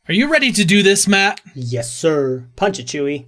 Are you ready to do this, Matt? Yes, sir. Punch it, Chewy.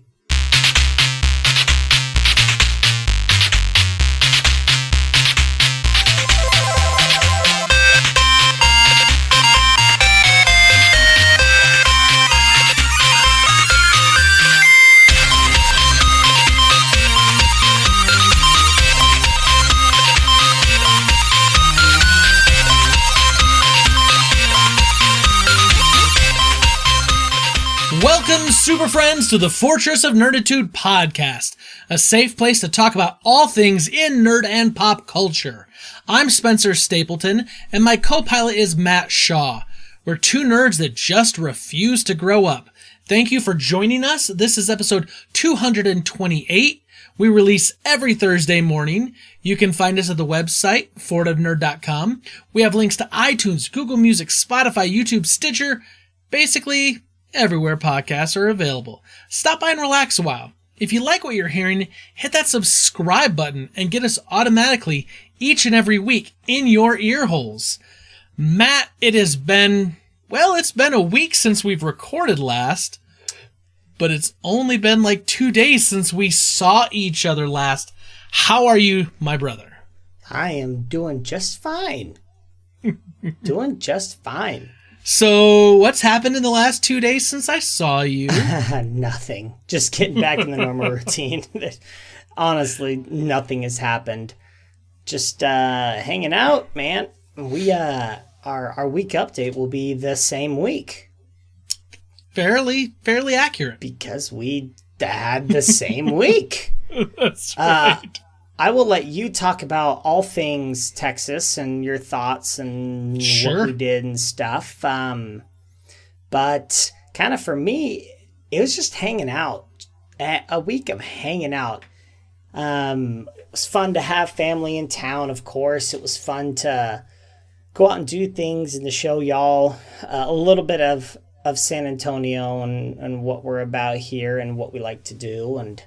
Welcome, super friends, to the Fortress of Nerditude podcast, a safe place to talk about all things in nerd and pop culture. I'm Spencer Stapleton, and my co-pilot is Matt Shaw. We're two nerds that just refuse to grow up. Thank you for joining us. This is episode 228. We release every Thursday morning. You can find us at the website, fortofnerd.com. We have links to iTunes, Google Music, Spotify, YouTube, Stitcher, basically everywhere podcasts are available. Stop by and relax a while. If you like what you're hearing, hit that subscribe button and get us automatically each and every week in your ear holes. Matt, it's been a week since we've recorded last, but it's only been like 2 days since we saw each other last. How are you, my brother? I am doing just fine. Doing just fine. So, what's happened in the last 2 days since I saw you? Nothing. Just getting back in the normal routine. Honestly, nothing has happened. Just hanging out, man. We our week update will be the same week. Fairly accurate. Because we had the same week. That's right. I will let you talk about all things Texas and your thoughts and what we did and stuff. But kind of for me, it was just hanging out. A week of hanging out. It was fun to have family in town, of course. It was fun to go out and do things and to show y'all a little bit of San Antonio and what we're about here and what we like to do. And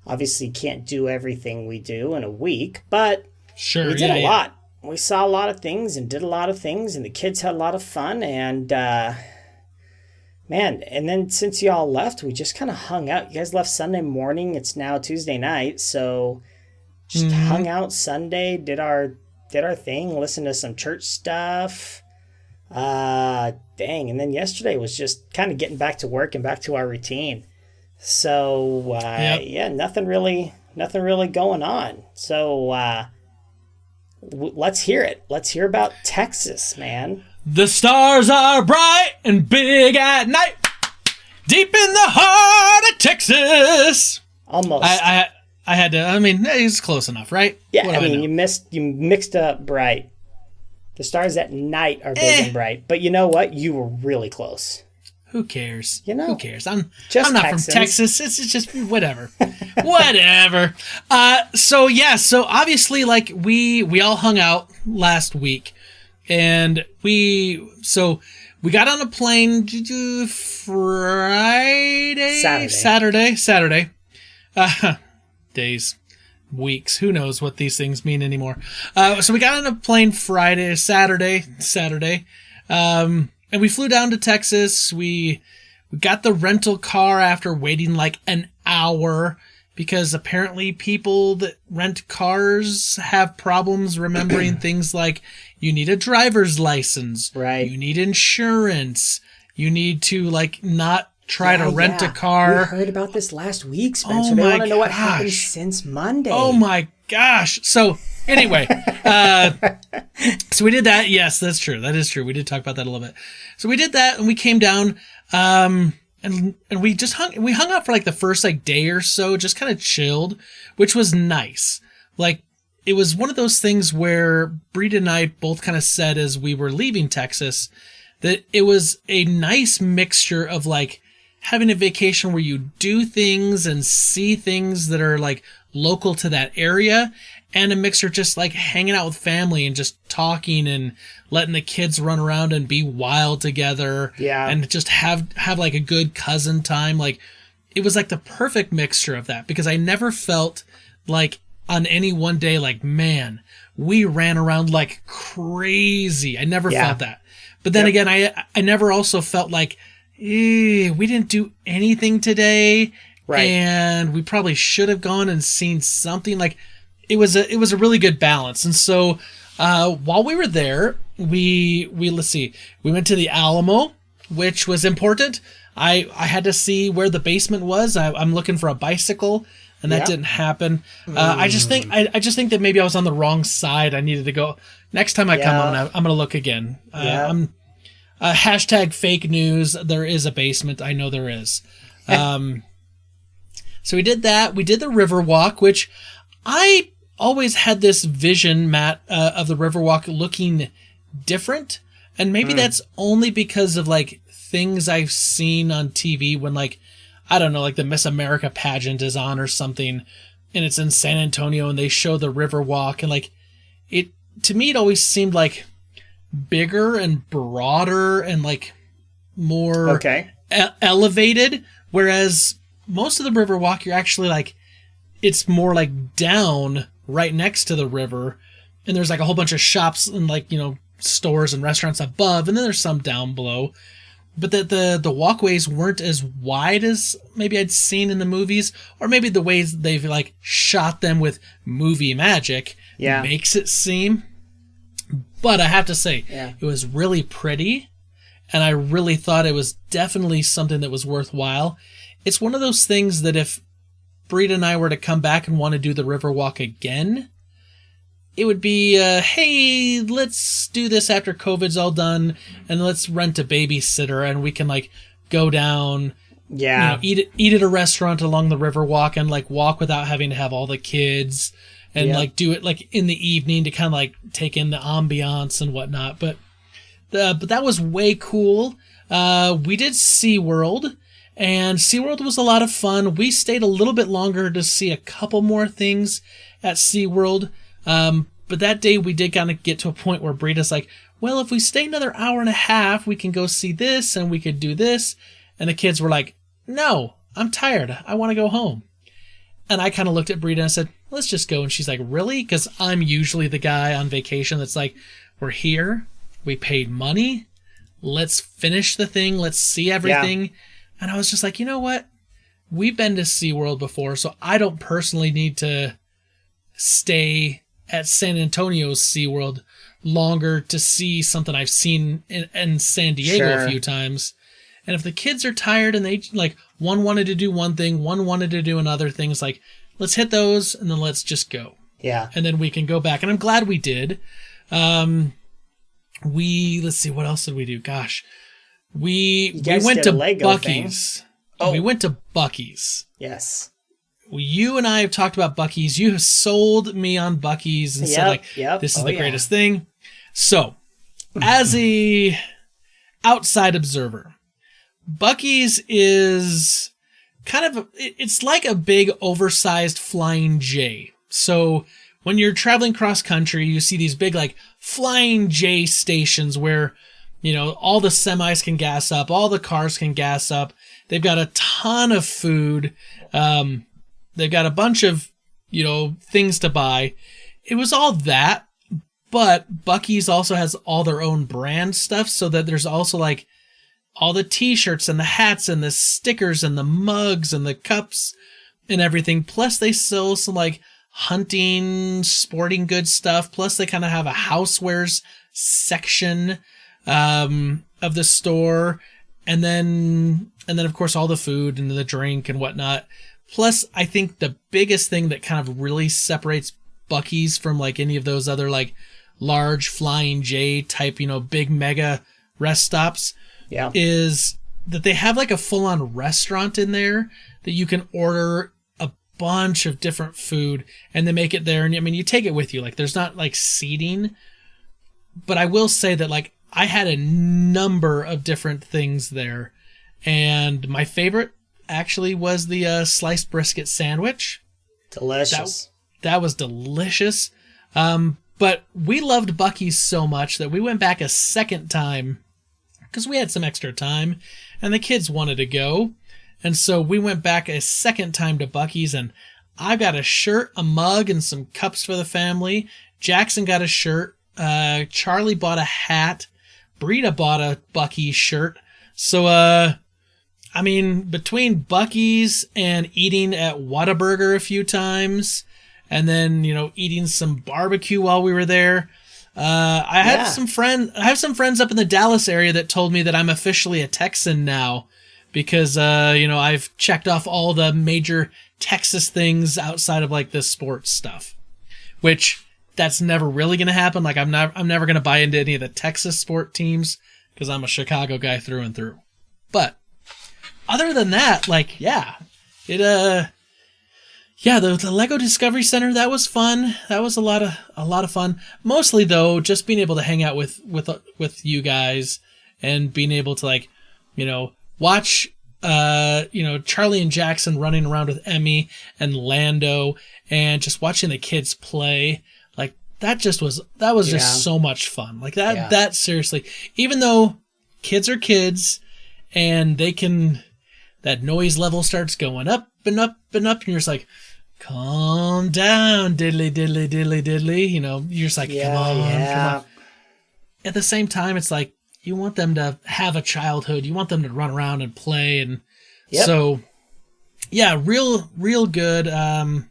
obviously can't do everything we do in a week, but we did a lot. We saw a lot of things and did a lot of things, and the kids had a lot of fun. And man, and then since y'all left, we just kind of hung out. You guys left Sunday morning. It's now Tuesday night, so just hung out Sunday, did our thing, listened to some church stuff. And then yesterday was just kind of getting back to work and back to our routine. So, yeah, nothing really going on. So, let's hear it. Let's hear about Texas, man. The stars are bright and big at night, deep in the heart of Texas. Almost. I had to, it's close enough, right? Yeah, you mixed up bright. The stars at night are big and bright. But you know what? You were really close. Who cares? Who cares? I'm not Texans. From Texas. It's just whatever. Whatever. So obviously, like we all hung out last week, and we got on a plane Saturday. Days, weeks. Who knows what these things mean anymore? So we got on a plane Saturday. And we flew down to Texas. We got the rental car after waiting like an hour because apparently people that rent cars have problems remembering things like you need a driver's license. Right. You need insurance. You need to like not try to rent a car. We heard about this last week, Spencer. They want to know what happened since Monday. Oh my gosh. So anyway, so we did that. Yes, that's true. That is true. We did talk about that a little bit. So we did that and we came down, and we just hung out for like the first like day or so, just kind of chilled, which was nice. Like it was one of those things where Breed and I both kind of said as we were leaving Texas that it was a nice mixture of like having a vacation where you do things and see things that are like local to that area, and a mixture just like hanging out with family and just talking and letting the kids run around and be wild together. Yeah. And just have like a good cousin time. Like it was like the perfect mixture of that, because I never felt like on any one day, like, man, we ran around like crazy. I never felt that. But then again, I never also felt like, we didn't do anything today. Right. And we probably should have gone and seen something. Like, it was a really good balance. And so while we were there, we let's see, we went to the Alamo, which was important. I had to see where the basement was. I'm looking for a bicycle, and that didn't happen. I just think that maybe I was on the wrong side. I needed to go. Next time I come, I'm gonna look again. Hashtag fake news. There is a basement. I know there is. So we did that. We did the river walk, which I always had this vision, Matt, of the river walk looking different. And maybe that's only because of like things I've seen on TV when, like, I don't know, like the Miss America pageant is on or something, and it's in San Antonio and they show the river walk, and like it, to me, it always seemed like bigger and broader and like more elevated. Whereas most of the river walk, you're actually like, it's more like down right next to the river, and there's like a whole bunch of shops and like, you know, stores and restaurants above, and then there's some down below. But the walkways weren't as wide as maybe I'd seen in the movies, or maybe the ways they've like shot them with movie magic makes it seem. But I have to say, it was really pretty, and I really thought it was definitely something that was worthwhile. It's one of those things that if Brita and I were to come back and want to do the river walk again, it would be, hey, let's do this after COVID's all done, and let's rent a babysitter, and we can like go down, you know, eat at a restaurant along the river walk, and like walk without having to have all the kids, and like do it like in the evening to kind of like take in the ambiance and whatnot. But that was way cool. We did SeaWorld, and SeaWorld was a lot of fun. We stayed a little bit longer to see a couple more things at SeaWorld. But that day we did kind of get to a point where Brita's like, well, if we stay another hour and a half, we can go see this and we could do this. And the kids were like, no, I'm tired. I want to go home. And I kind of looked at Brita and I said, let's just go. And she's like, really? Because I'm usually the guy on vacation that's like, we're here. We paid money. Let's finish the thing. Let's see everything. Yeah. And I was just like, you know what? We've been to SeaWorld before, so I don't personally need to stay at San Antonio's SeaWorld longer to see something I've seen in San Diego a few times. And if the kids are tired and they like, one wanted to do one thing, one wanted to do another thing, it's like, let's hit those and then let's just go. Yeah. And then we can go back. And I'm glad we did. Let's see, what else did we do? Gosh, we went to Buc-ee's. Oh. We went to Buc-ee's. Yes. You and I have talked about Buc-ee's. You have sold me on Buc-ee's and said, like, this is the greatest thing. So, as a outside observer, Buc-ee's is kind of, it's like a big oversized Flying J. So, when you're traveling cross country, you see these big, like, Flying J stations where, you know, all the semis can gas up, all the cars can gas up. They've got a ton of food. They've got a bunch of, you know, things to buy. It was all that, but Buc-ee's also has all their own brand stuff, so that there's also like all the t-shirts and the hats and the stickers and the mugs and the cups and everything. Plus they sell some like hunting, sporting goods stuff. Plus they kind of have a housewares section of the store. And then of course all the food and the drink and whatnot. Plus, I think the biggest thing that kind of really separates Buc-ee's from like any of those other like large Flying J type, you know, big mega rest stops is that they have like a full-on restaurant in there that you can order a bunch of different food and they make it there. And I mean, you take it with you. Like there's not like seating, but I will say that like I had a number of different things there. And my favorite actually was the sliced brisket sandwich. Delicious. That was delicious. But we loved Buc-ee's so much that we went back a second time because we had some extra time and the kids wanted to go. And so we went back a second time to Buc-ee's, and I got a shirt, a mug, and some cups for the family. Jackson got a shirt. Charlie bought a hat. Brita bought a Buc-ee's shirt. So I mean, between Buc-ee's and eating at Whataburger a few times, and then, eating some barbecue while we were there. I have some friends up in the Dallas area that told me that I'm officially a Texan now because, I've checked off all the major Texas things outside of like the sports stuff, which that's never really going to happen. Like I'm never going to buy into any of the Texas sport teams because I'm a Chicago guy through and through. But other than that, like, the Lego Discovery Center, that was fun. That was a lot of fun. Mostly though, just being able to hang out with you guys and being able to like, watch Charlie and Jackson running around with Emmy and Lando and just watching the kids play. Like that was just so much fun. Like that seriously, even though kids are kids and that noise level starts going up and up and up and you're just like, calm down, diddly, diddly, diddly, diddly. You're just like, come on. At the same time, it's like, you want them to have a childhood. You want them to run around and play. And so, real good. And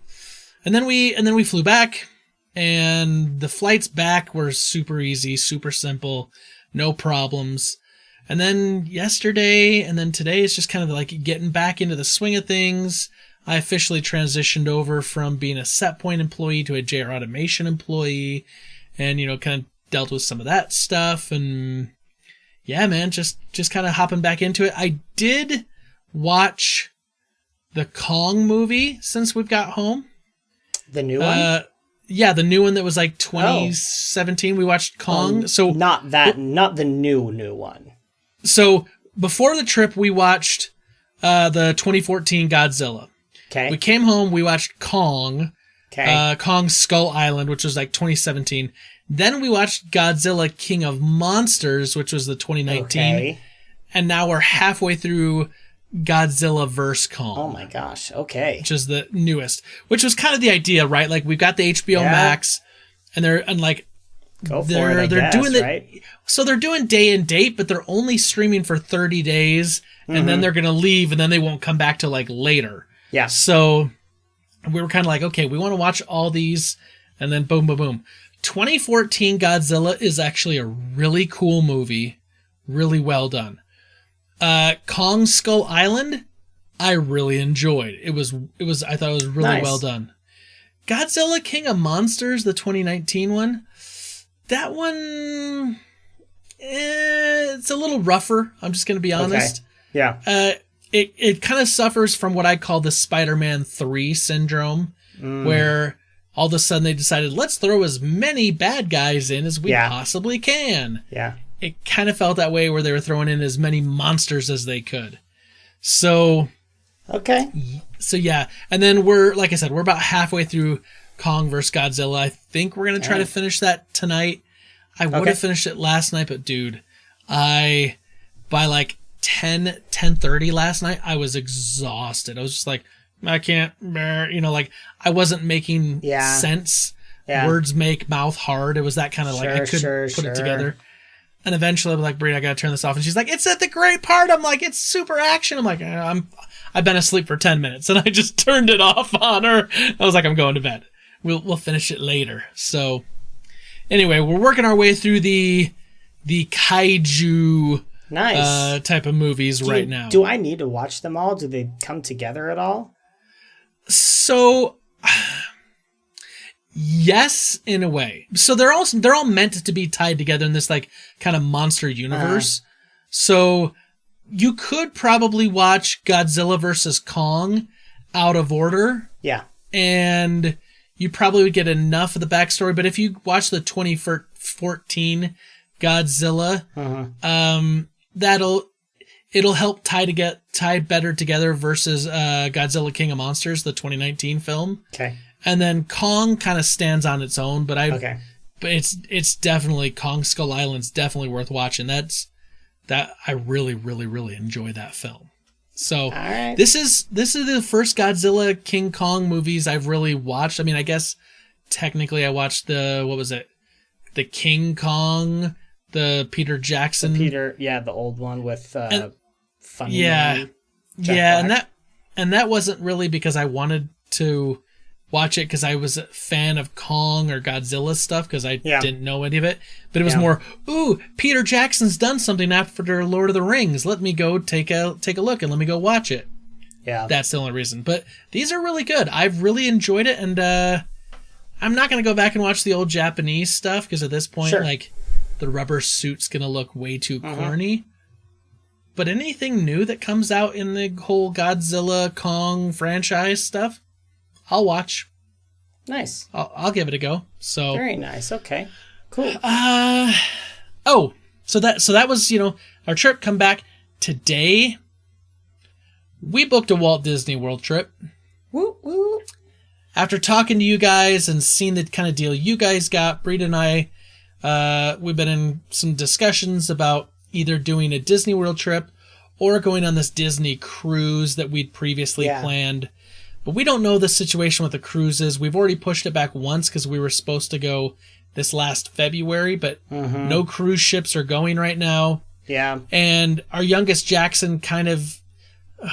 then we flew back and the flights back were super easy, super simple, no problems. And then yesterday and then today is just kind of like getting back into the swing of things. I officially transitioned over from being a Set Point employee to a JR Automation employee and, kind of dealt with some of that stuff. And yeah, man, just kind of hopping back into it. I did watch the Kong movie since we've got home. The new one? Yeah, the new one that was like 2017. We watched Kong. So not the new one. So before the trip, we watched the 2014 Godzilla. Okay. We came home, we watched Kong. Okay. Kong Skull Island, which was like 2017. Then we watched Godzilla King of Monsters, which was the 2019. Okay. And now we're halfway through Godzilla vs. Kong. Oh my gosh. Okay. Which is the newest. Which was kind of the idea, right? Like we've got the HBO Max and they're doing right? So they're doing day and date, but they're only streaming for 30 days and then they're going to leave and then they won't come back till like later. Yeah. So we were kind of like, okay, we want to watch all these and then boom, boom, boom. 2014 Godzilla is actually a really cool movie. Really well done. Kong Skull Island, I really enjoyed. I thought it was really well done. Godzilla King of Monsters, the 2019 one, that one, it's a little rougher. I'm just going to be honest. Okay. Yeah. It kind of suffers from what I call the Spider-Man 3 syndrome, where all of a sudden they decided, let's throw as many bad guys in as we possibly can. Yeah. It kind of felt that way where they were throwing in as many monsters as they could. So... Okay. So yeah, and then we're about halfway through Kong vs. Godzilla. I think we're going to try to finish that tonight. I would have finished it last night, but dude, by like 10:30 last night, I was exhausted. I was just like, I can't bear, like I wasn't making sense. Yeah. Words make mouth hard. It was that kind of like, I couldn't put it together. And eventually I was like, Bree, I got to turn this off. And she's like, it's at the great part. I'm like, it's super action. I'm like, I've been asleep for 10 minutes and I just turned it off on her. I was like, I'm going to bed. We'll finish it later. So anyway, we're working our way through the kaiju type of movies right now. Do I need to watch them all? Do they come together at all? So yes, in a way. So they're all meant to be tied together in this like kind of monster universe. So you could probably watch Godzilla vs. Kong out of order. Yeah. And you probably would get enough of the backstory. But if you watch the 2014 Godzilla, it'll help tie better together versus Godzilla King of Monsters, the 2019 film. Okay. And then Kong kind of stands on its own, but it's definitely Kong Skull Island's definitely worth watching. I really, really, really enjoy that film. So this is the first Godzilla King Kong movies I've really watched. I mean, I guess technically I watched the King Kong, the Peter Jackson. The old one with Funny Man. Jack Black. and that wasn't really because I wanted to watch it because I was a fan of Kong or Godzilla stuff because I didn't know any of it. But it was more, ooh, Peter Jackson's done something after Lord of the Rings. Let me go take a look and let me go watch it. Yeah. That's the only reason. But these are really good. I've really enjoyed it, and I'm not going to go back and watch the old Japanese stuff because at this point, like, the rubber suit's going to look way too corny. But anything new that comes out in the whole Godzilla, Kong franchise stuff, I'll watch. Nice. I'll give it a go. So very nice. Okay. Cool. So that was, our trip. Come back today. We booked a Walt Disney World trip. Woo woo. After talking to you guys and seeing the kind of deal you guys got, Breed and I, we've been in some discussions about either doing a Disney World trip or going on this Disney cruise that we'd previously planned. But we don't know the situation with the cruises. We've already pushed it back once because we were supposed to go this last February, but no cruise ships are going right now. Yeah. And our youngest Jackson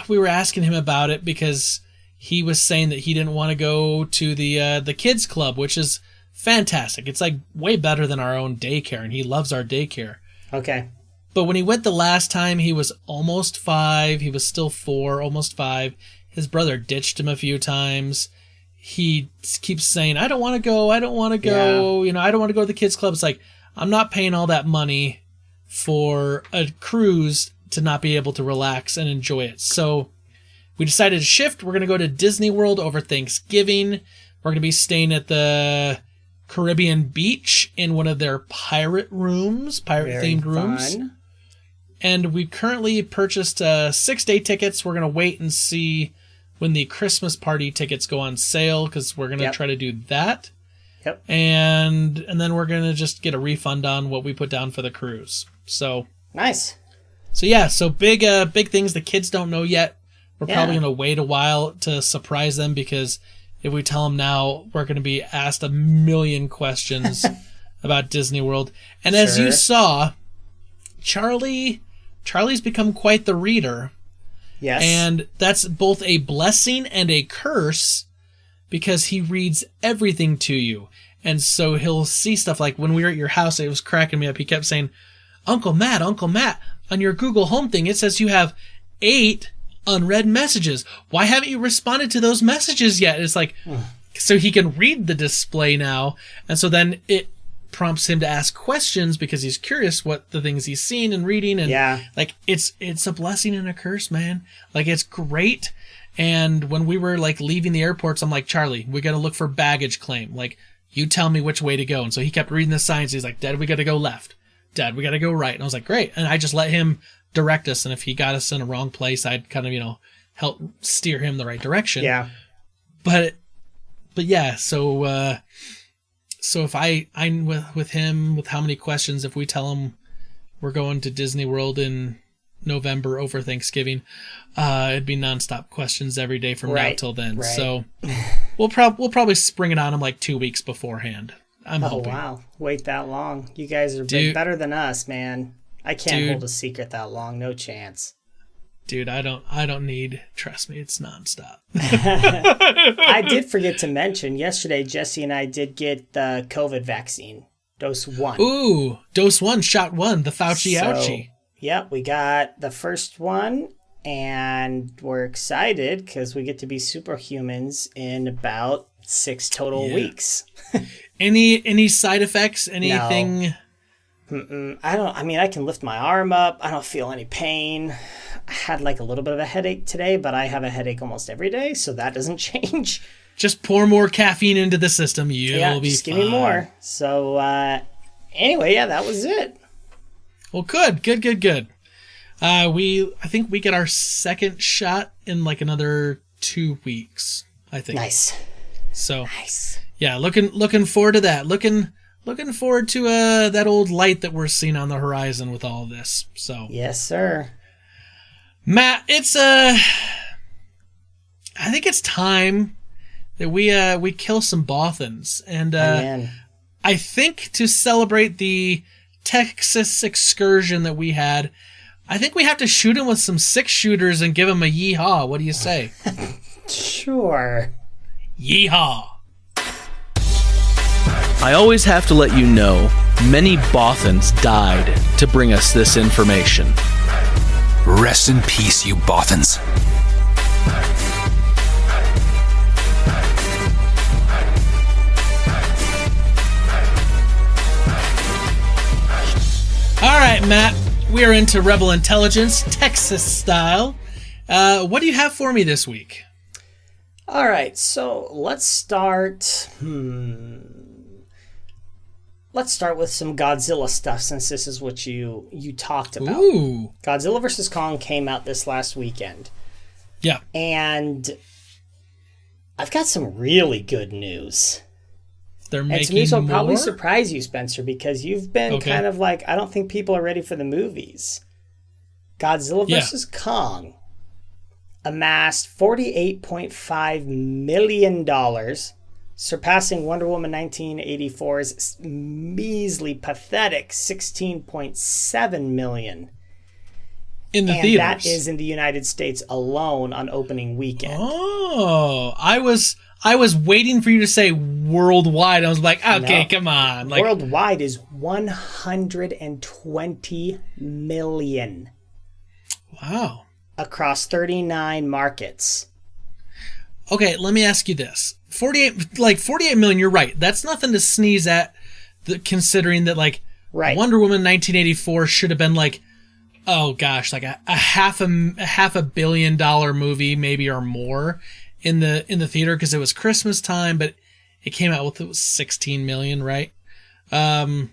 we were asking him about it because he was saying that he didn't want to go to the kids club, which is fantastic. It's like way better than our own daycare, and he loves our daycare. Okay. But when he went the last time, he was almost 5. He was still 4, almost 5. His brother ditched him a few times. He keeps saying, I don't want to go. I don't want to go. I don't want to go to the kids club. It's like, I'm not paying all that money for a cruise to not be able to relax and enjoy it. So we decided to shift. We're going to go to Disney World over Thanksgiving. We're going to be staying at the Caribbean Beach in one of their pirate themed rooms. Fun. And we currently purchased 6-day tickets. We're going to wait and see when the Christmas party tickets go on sale because we're going to try to do that. Yep. And then we're going to just get a refund on what we put down for the cruise. So nice. So big things the kids don't know yet. We're probably going to wait a while to surprise them because if we tell them now, we're going to be asked a million questions about Disney World. And as you saw, Charlie's become quite the reader. Yes. And that's both a blessing and a curse because he reads everything to you. And so he'll see stuff like when we were at your house, it was cracking me up. He kept saying, Uncle Matt, on your Google Home thing, it says you have 8 unread messages. Why haven't you responded to those messages yet? It's like, so he can read the display now. And so then it prompts him to ask questions because he's curious what the things he's seen and reading. And like, it's a blessing and a curse, man. Like, it's great. And when we were like leaving the airports, I'm like, Charlie, we got to look for baggage claim. Like, you tell me which way to go. And so he kept reading the signs. He's like, Dad, we got to go left. Dad, we got to go right. And I was like, great. And I just let him direct us. And if he got us in a wrong place, I'd kind of, help steer him the right direction. Yeah. But yeah, so if I'm with him with how many questions, if we tell him we're going to Disney World in November over Thanksgiving, it'd be nonstop questions every day from now till then. Right. So we'll probably spring it on him like 2 weeks beforehand. I'm hoping. Oh wow, wait that long? You guys are better than us, man. I can't hold a secret that long. No chance. Dude, I don't need. Trust me, it's nonstop. I did forget to mention yesterday. Jesse and I did get the COVID vaccine, dose 1. Ooh, dose 1, shot 1, the Fauci ouchie. Yep, we got the first one, and we're excited because we get to be superhumans in about 6 total weeks. Any side effects? Anything? No. I can lift my arm up. I don't feel any pain. I had like a little bit of a headache today, but I have a headache almost every day, so that doesn't change. Just pour more caffeine into the system. You'll be just fine. Give me more. So anyway, that was it. Well, good. I think we get our second shot in like another 2 weeks, I think. Nice. So nice. Yeah, looking forward to that. Looking forward to that old light that we're seeing on the horizon with all of this. So yes, sir. Matt, it's I think it's time that we kill some Bothans, and I think to celebrate the Texas excursion that we had, I think we have to shoot him with some 6-shooters and give him a yeehaw. What do you say? Sure. Yeehaw. I always have to let you know, many Bothans died to bring us this information. Rest in peace, you Bothans. All right, Matt. We are into Rebel Intelligence, Texas style. What do you have for me this week? All right, so let's start. Let's start with some Godzilla stuff, since this is what you talked about. Ooh. Godzilla vs. Kong came out this last weekend. Yeah. And I've got some really good news. They're And making some news will more? probably surprise you, Spencer, because you've been kind of like, I don't think people are ready for the movies. Godzilla vs. Kong amassed $48.5 million, surpassing Wonder Woman 1984's measly, pathetic $16.7 million. In the and theaters. That is in the United States alone on opening weekend. Oh, I was waiting for you to say worldwide. I was like, okay, come on. Like, worldwide is 120 million. Wow. Across 39 markets. Okay, let me ask you this. 48 million, you're right. That's nothing to sneeze at, considering that, like, right. Wonder Woman 1984 should have been like, oh gosh, like a half a billion dollar movie, maybe, or more in the theater, because it was Christmas time, but it came out with, it was 16 million, right? Not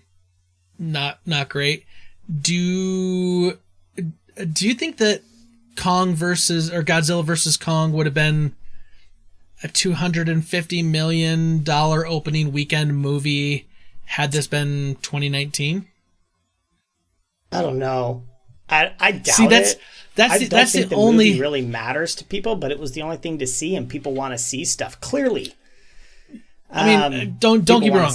great. Do you think that Godzilla versus Kong would have been a $250 million opening weekend movie had this been 2019? I don't know. I doubt See, that's it. That's think the the only movie really matters to people, but it was the only thing to see, and people want to see stuff. Clearly, I mean, don't get me wrong.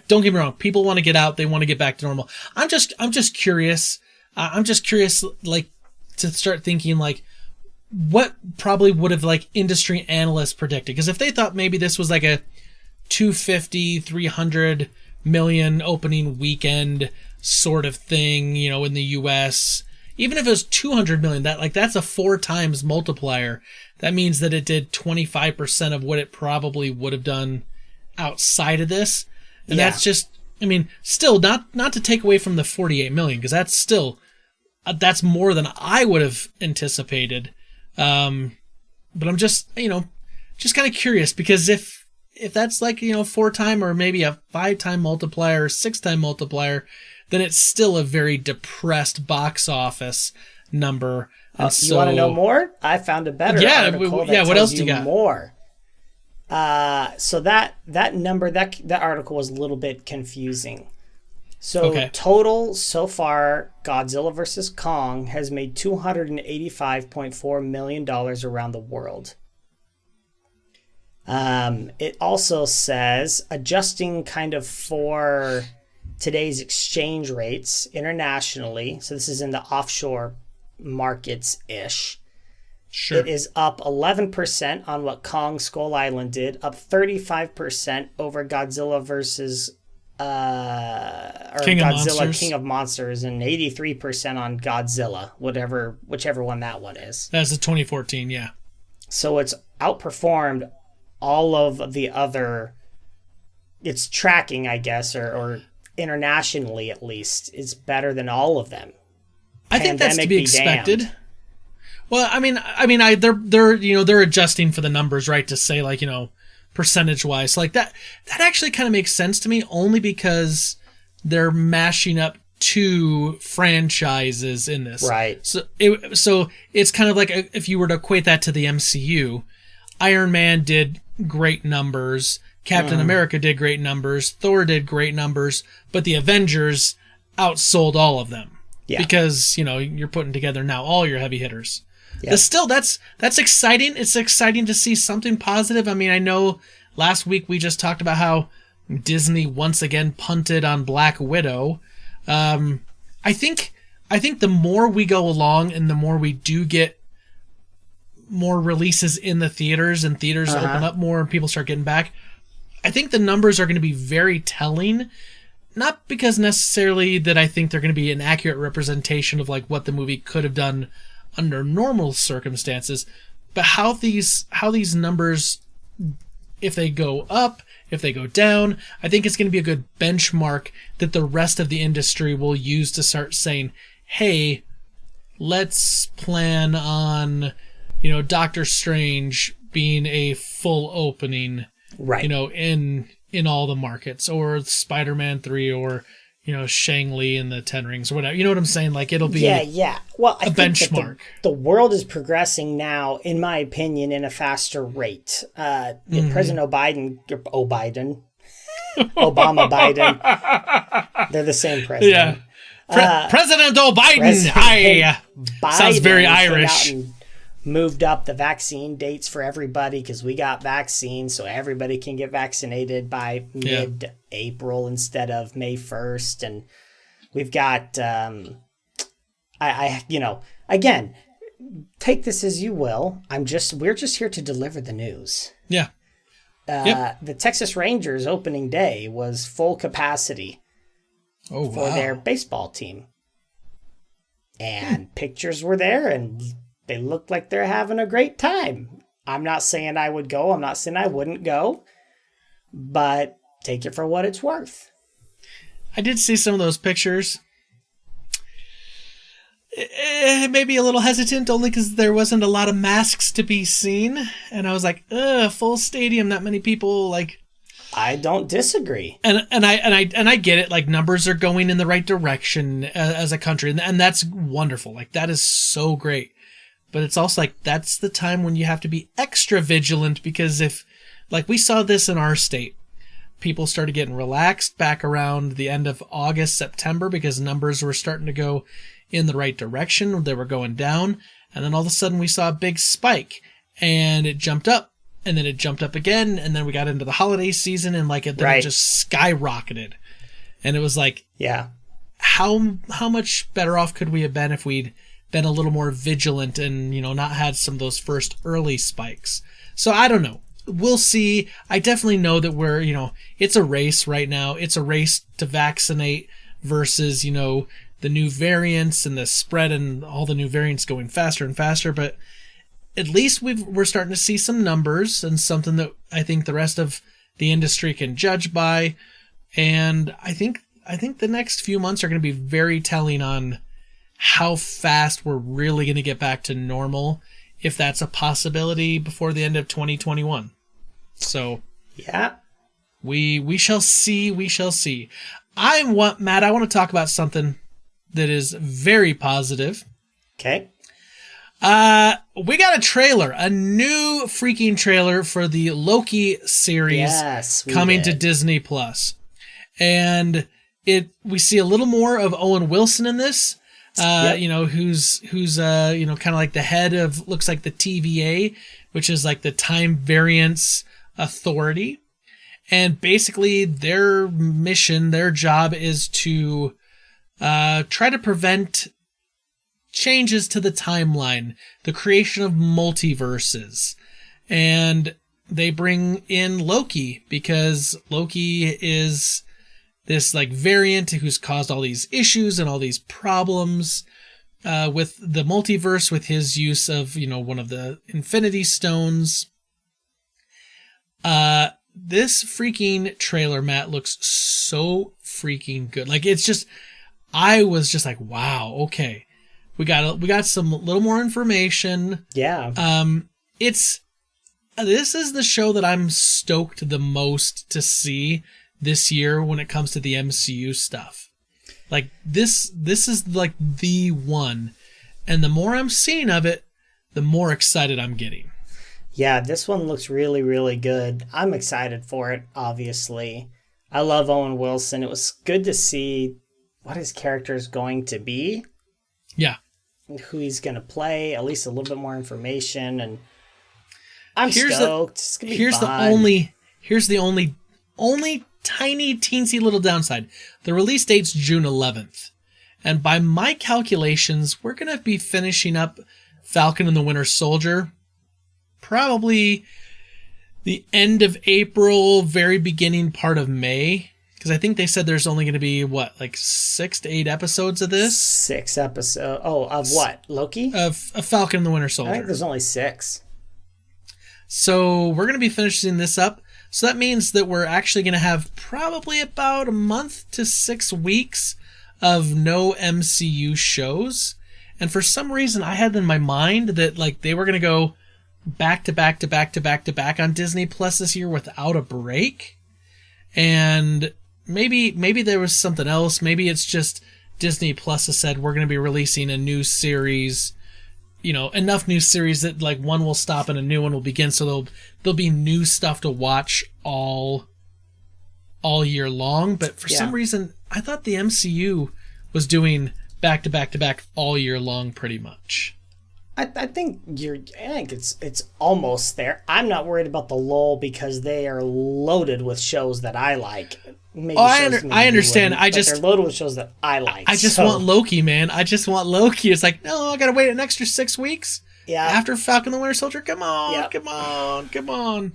Don't get me wrong. People want to get out. They want to get back to normal. I'm just curious. I'm just curious, like, to start thinking, like, what probably would have, like, industry analysts predicted? Because if they thought maybe this was like a 250, 300 million opening weekend sort of thing, you know, in the U.S., even if it was 200 million, that's a 4 times multiplier. That means that it did 25% of what it probably would have done outside of this. And that's just, I mean, still not to take away from the 48 million, because that's still, that's more than I would have anticipated. But I'm just, just kind of curious, because if that's like, 4-time or maybe a 5-time multiplier or 6-time multiplier, then it's still a very depressed box office number. You want to know more? I found a better article that what tells else do you got? More. So that number, that article was a little bit confusing. So total so far, Godzilla vs. Kong has made $285.4 million around the world. It also says, adjusting kind of for today's exchange rates internationally, so this is in the offshore markets-ish, Sure. It is up 11% on what Kong Skull Island did, up 35% over Godzilla versus King of Monsters, and 83% on Godzilla, whichever one that one is. That's the 2014, yeah. So it's outperformed all of the other. It's tracking, I guess, or internationally at least, is better than all of them. I think that's to be expected. Damned. Well, they're adjusting for the numbers, right? To say, like, percentage wise, like that actually kind of makes sense to me, only because they're mashing up 2 franchises in this, right? So it's kind of like, if you were to equate that to the MCU, Iron Man did great numbers, Captain America did great numbers, Thor did great numbers, but the Avengers outsold all of them, because you're putting together now all your heavy hitters. Yeah. But still, that's exciting. It's exciting to see something positive. I mean, I know last week we just talked about how Disney once again punted on Black Widow. I think I think the more we go along and the more we do get more releases in the theaters and theaters open up more and people start getting back, I think the numbers are going to be very telling. Not because necessarily that I think they're going to be an accurate representation of like what the movie could have done under normal circumstances, but how these numbers, if they go up, if they go down, I think it's going to be a good benchmark that the rest of the industry will use to start saying, hey, let's plan on, Doctor Strange being a full opening, right? In all the markets, or Spider-Man 3, or Shang-Li and the Ten Rings, or whatever. You know what I'm saying? Like it'll be Well, I a think benchmark. That the world is progressing now, in my opinion, in a faster rate. President Obama Biden, they're the same president. Yeah, President Biden. Sounds very Irish. Moved up the vaccine dates for everybody because we got vaccines, so everybody can get vaccinated by mid-April instead of May 1st. And we've got, again, take this as you will. We're just here to deliver the news. Yeah. The Texas Rangers opening day was full capacity for their baseball team. And pictures were there, and they look like they're having a great time. I'm not saying I would go. I'm not saying I wouldn't go. But take it for what it's worth. I did see some of those pictures. Maybe a little hesitant, only because there wasn't a lot of masks to be seen. And I was like, full stadium, that many people, like... I don't disagree. And I get it. Like, numbers are going in the right direction as a country. And that's wonderful. Like, that is so great. But it's also like, that's the time when you have to be extra vigilant, because if, like we saw this in our state, people started getting relaxed back around the end of August, September, because numbers were starting to go in the right direction. They were going down. And then all of a sudden we saw a big spike, and it jumped up, and then it jumped up again. And then we got into the holiday season, and like it just skyrocketed. And it was like, how much better off could we have been if we'd been a little more vigilant and, not had some of those first early spikes. So I don't know. We'll see. I definitely know that we're, it's a race right now. It's a race to vaccinate versus, the new variants and the spread and all the new variants going faster and faster. But at least we're starting to see some numbers and something that I think the rest of the industry can judge by. And I think the next few months are going to be very telling on how fast we're really going to get back to normal, if that's a possibility before the end of 2021. So, we shall see. We shall see. Matt, I want to talk about something that is very positive. Okay. We got a trailer, a new freaking trailer for the Loki series coming to Disney Plus. And we see a little more of Owen Wilson in this. Who's kind of like the head of, looks like the TVA, which is like the Time Variance Authority. And basically their mission, their job is to try to prevent changes to the timeline, the creation of multiverses. And they bring in Loki because Loki is this like variant who's caused all these issues and all these problems with the multiverse, with his use of, one of the Infinity Stones. This freaking trailer, Matt, looks so freaking good. Like, it's just, I was just like, wow, okay. We got some little more information. Yeah. This is the show that I'm stoked the most to see this year when it comes to the MCU stuff. Like, this is like the one. And the more I'm seeing of it, the more excited I'm getting. Yeah, this one looks really, really good. I'm excited for it, obviously. I love Owen Wilson. It was good to see what his character is going to be. Yeah. Who he's going to play, at least a little bit more information. And I'm stoked. It's going to be fun. Here's the only tiny teensy little downside. The release date's June 11th. And by my calculations, we're going to be finishing up Falcon and the Winter Soldier probably the end of April, very beginning part of May. Because I think they said there's only going to be, 6 to 8 episodes of this? 6 episodes. Oh, of what? Loki? Of Falcon and the Winter Soldier. I think there's only 6. So we're going to be finishing this up. So that means that we're actually going to have probably about a month to 6 weeks of no MCU shows. And for some reason, I had in my mind that they were going to go back to back to back to back to back on Disney Plus this year without a break. And maybe there was something else. Maybe it's just Disney Plus has said we're going to be releasing a new series, enough new series that one will stop and a new one will begin. So there'll be new stuff to watch all year long. But for some reason, I thought the MCU was doing back to back to back all year long pretty much. I think it's almost there. I'm not worried about the lull because they are loaded with shows that I like. I understand. They're loaded with shows that I like. I just want Loki, man. I just want Loki. It's no, I gotta wait an extra 6 weeks. Yeah. After Falcon the Winter Soldier, come on, Yep. come on.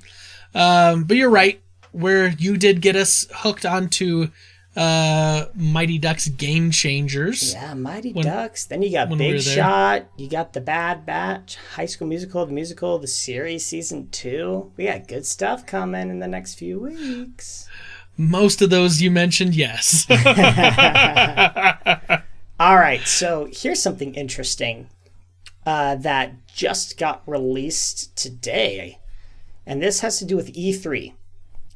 But you're right. Where you did get us hooked onto Mighty Ducks Game Changers. Yeah, Mighty Ducks. Then you got Big Shot. You got The Bad Batch, High School Musical, the musical, the series, season 2. We got good stuff coming in the next few weeks. Most of those you mentioned, yes. All right, so here's something interesting that just got released today, and this has to do with E3.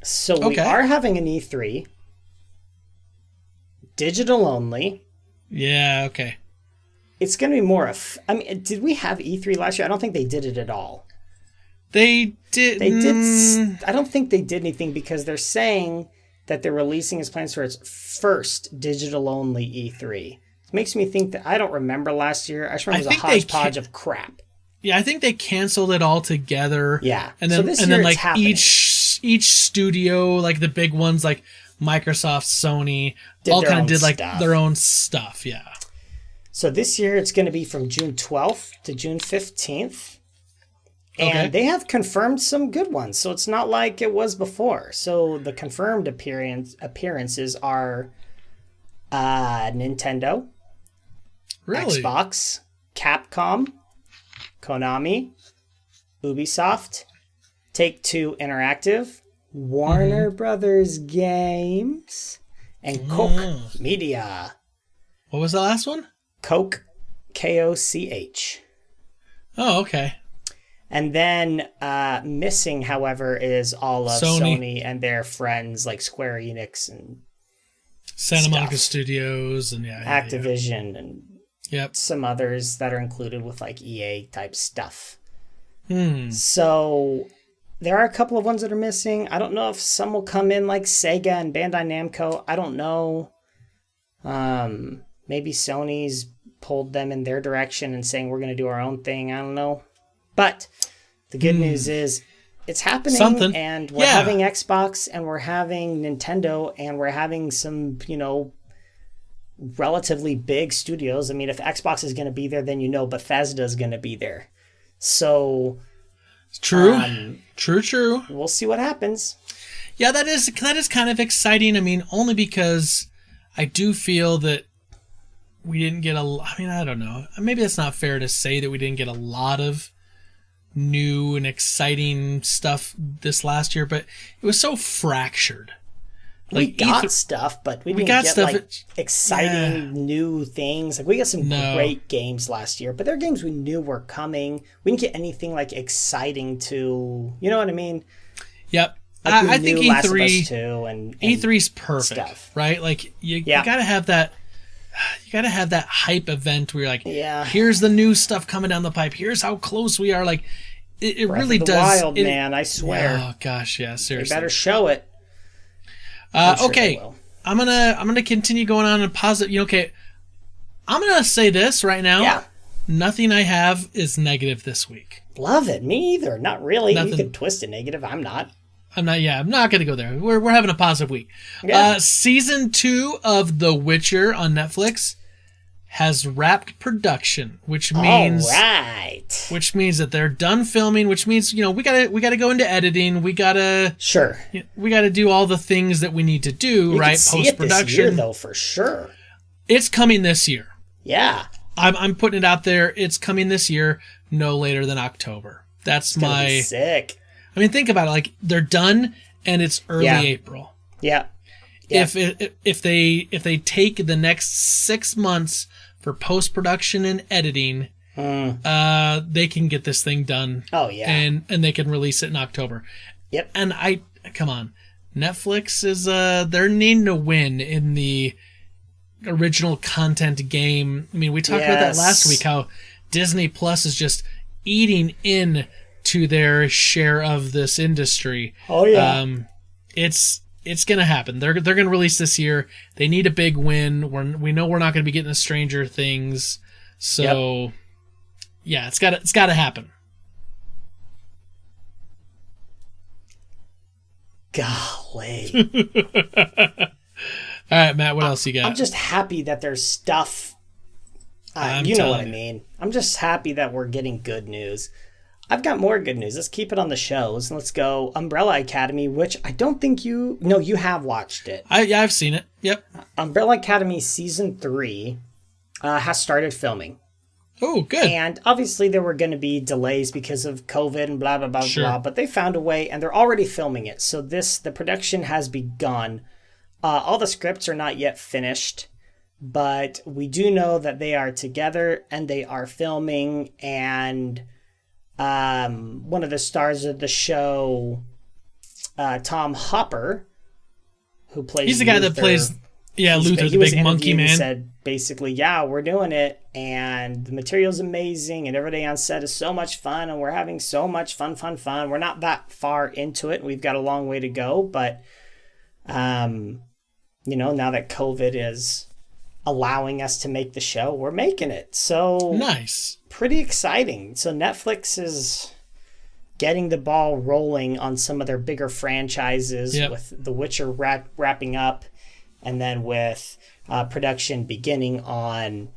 So we are having an E3, digital only. Yeah, okay. It's going to be more of... did we have E3 last year? I don't think they did it at all. They did... I don't think they did anything because they're saying that they're releasing its plans for its first digital-only E3. It makes me think that I don't remember last year. I just remember it was a hodgepodge of crap. Yeah, I think they canceled it all together. Yeah. And then, each studio, the big ones like Microsoft, Sony, all kind of did their own stuff. Yeah. So this year it's going to be from June 12th to June 15th. And they have confirmed some good ones. So it's not like it was before. So the confirmed appearances are Nintendo, Xbox, Capcom, Konami, Ubisoft, Take-Two Interactive, Warner Brothers Games, and Koch Media. What was the last one? Koch, Koch. Oh, okay. And then missing, however, is all of Sony and their friends like Square Enix and Santa Monica Studios and Activision and some others that are included with EA type stuff. So there are a couple of ones that are missing. I don't know if some will come in like Sega and Bandai Namco. I don't know. Maybe Sony's pulled them in their direction and saying we're going to do our own thing. I don't know. But the good news is it's happening, and we're having Xbox, and we're having Nintendo, and we're having some, relatively big studios. If Xbox is going to be there, then Bethesda is going to be there. So true. True. We'll see what happens. Yeah, that is kind of exciting. Only because I do feel that we didn't get I don't know. Maybe that's not fair to say that we didn't get a lot of new and exciting stuff this last year, but it was so fractured. We got stuff, but we didn't get exciting new things. We got some great games last year, but they're games we knew were coming. We didn't get anything exciting to, you know what I mean? Yep. I think E3 and E3's perfect stuff. Right? You gotta have that. You gotta have that hype event where you're here's the new stuff coming down the pipe. Here's how close we are. It really does. Wild, man, I swear. Oh gosh, yeah, seriously. They better show it. Okay, I'm gonna continue going on and positive. Okay, I'm gonna say this right now. Yeah. Nothing I have is negative this week. Love it. Me either. Not really. Nothing. You could twist it negative. I'm not. I'm not gonna go there. We're having a positive week. Yeah. Season 2 of The Witcher on Netflix has wrapped production, which means all right. which means that they're done filming, which means, you know, we gotta go into editing, we gotta do all the things that we need to do, you right? Can see Post-production. it this year, though, for sure. It's coming this year. Yeah. I'm putting it out there. It's coming this year, no later than October. That's It's gonna be sick. I mean, think about it. Like, they're done, and it's early April. Yeah. Yeah. If they take the next 6 months for post production and editing, they can get this thing done. Oh yeah. And they can release it in October. Yep. And come on, Netflix is they're needing to win in the original content game. I mean, we talked about that last week, how Disney Plus is just eating in to their share of this industry. Oh yeah. It's gonna happen. They're gonna release this year. They need a big win. We know we're not gonna be getting a Stranger Things, so yeah, it's gotta happen. Golly. All right, Matt, what else you got? I'm just happy that there's stuff. You know what I mean. I'm just happy that we're getting good news. I've got more good news. Let's keep it on the shows. Let's go Umbrella Academy, which I don't think you have watched it. I've seen it. Yep. Umbrella Academy Season 3 has started filming. Oh, good. And obviously there were going to be delays because of COVID and blah, blah, blah, blah. But they found a way, and they're already filming it. So the production has begun. All the scripts are not yet finished, but we do know that they are together and they are filming. And one of the stars of the show, Tom Hopper, who plays he's the guy that plays Luther, the big monkey man. He said basically, yeah, we're doing it, and the material's amazing, and everybody on set is so much fun, and we're having so much fun. We're not that far into it. We've got a long way to go, but now that COVID is allowing us to make the show, we're making it. So nice. Pretty exciting. So Netflix is getting the ball rolling on some of their bigger franchises, with The Witcher wrapping up, and then with production beginning on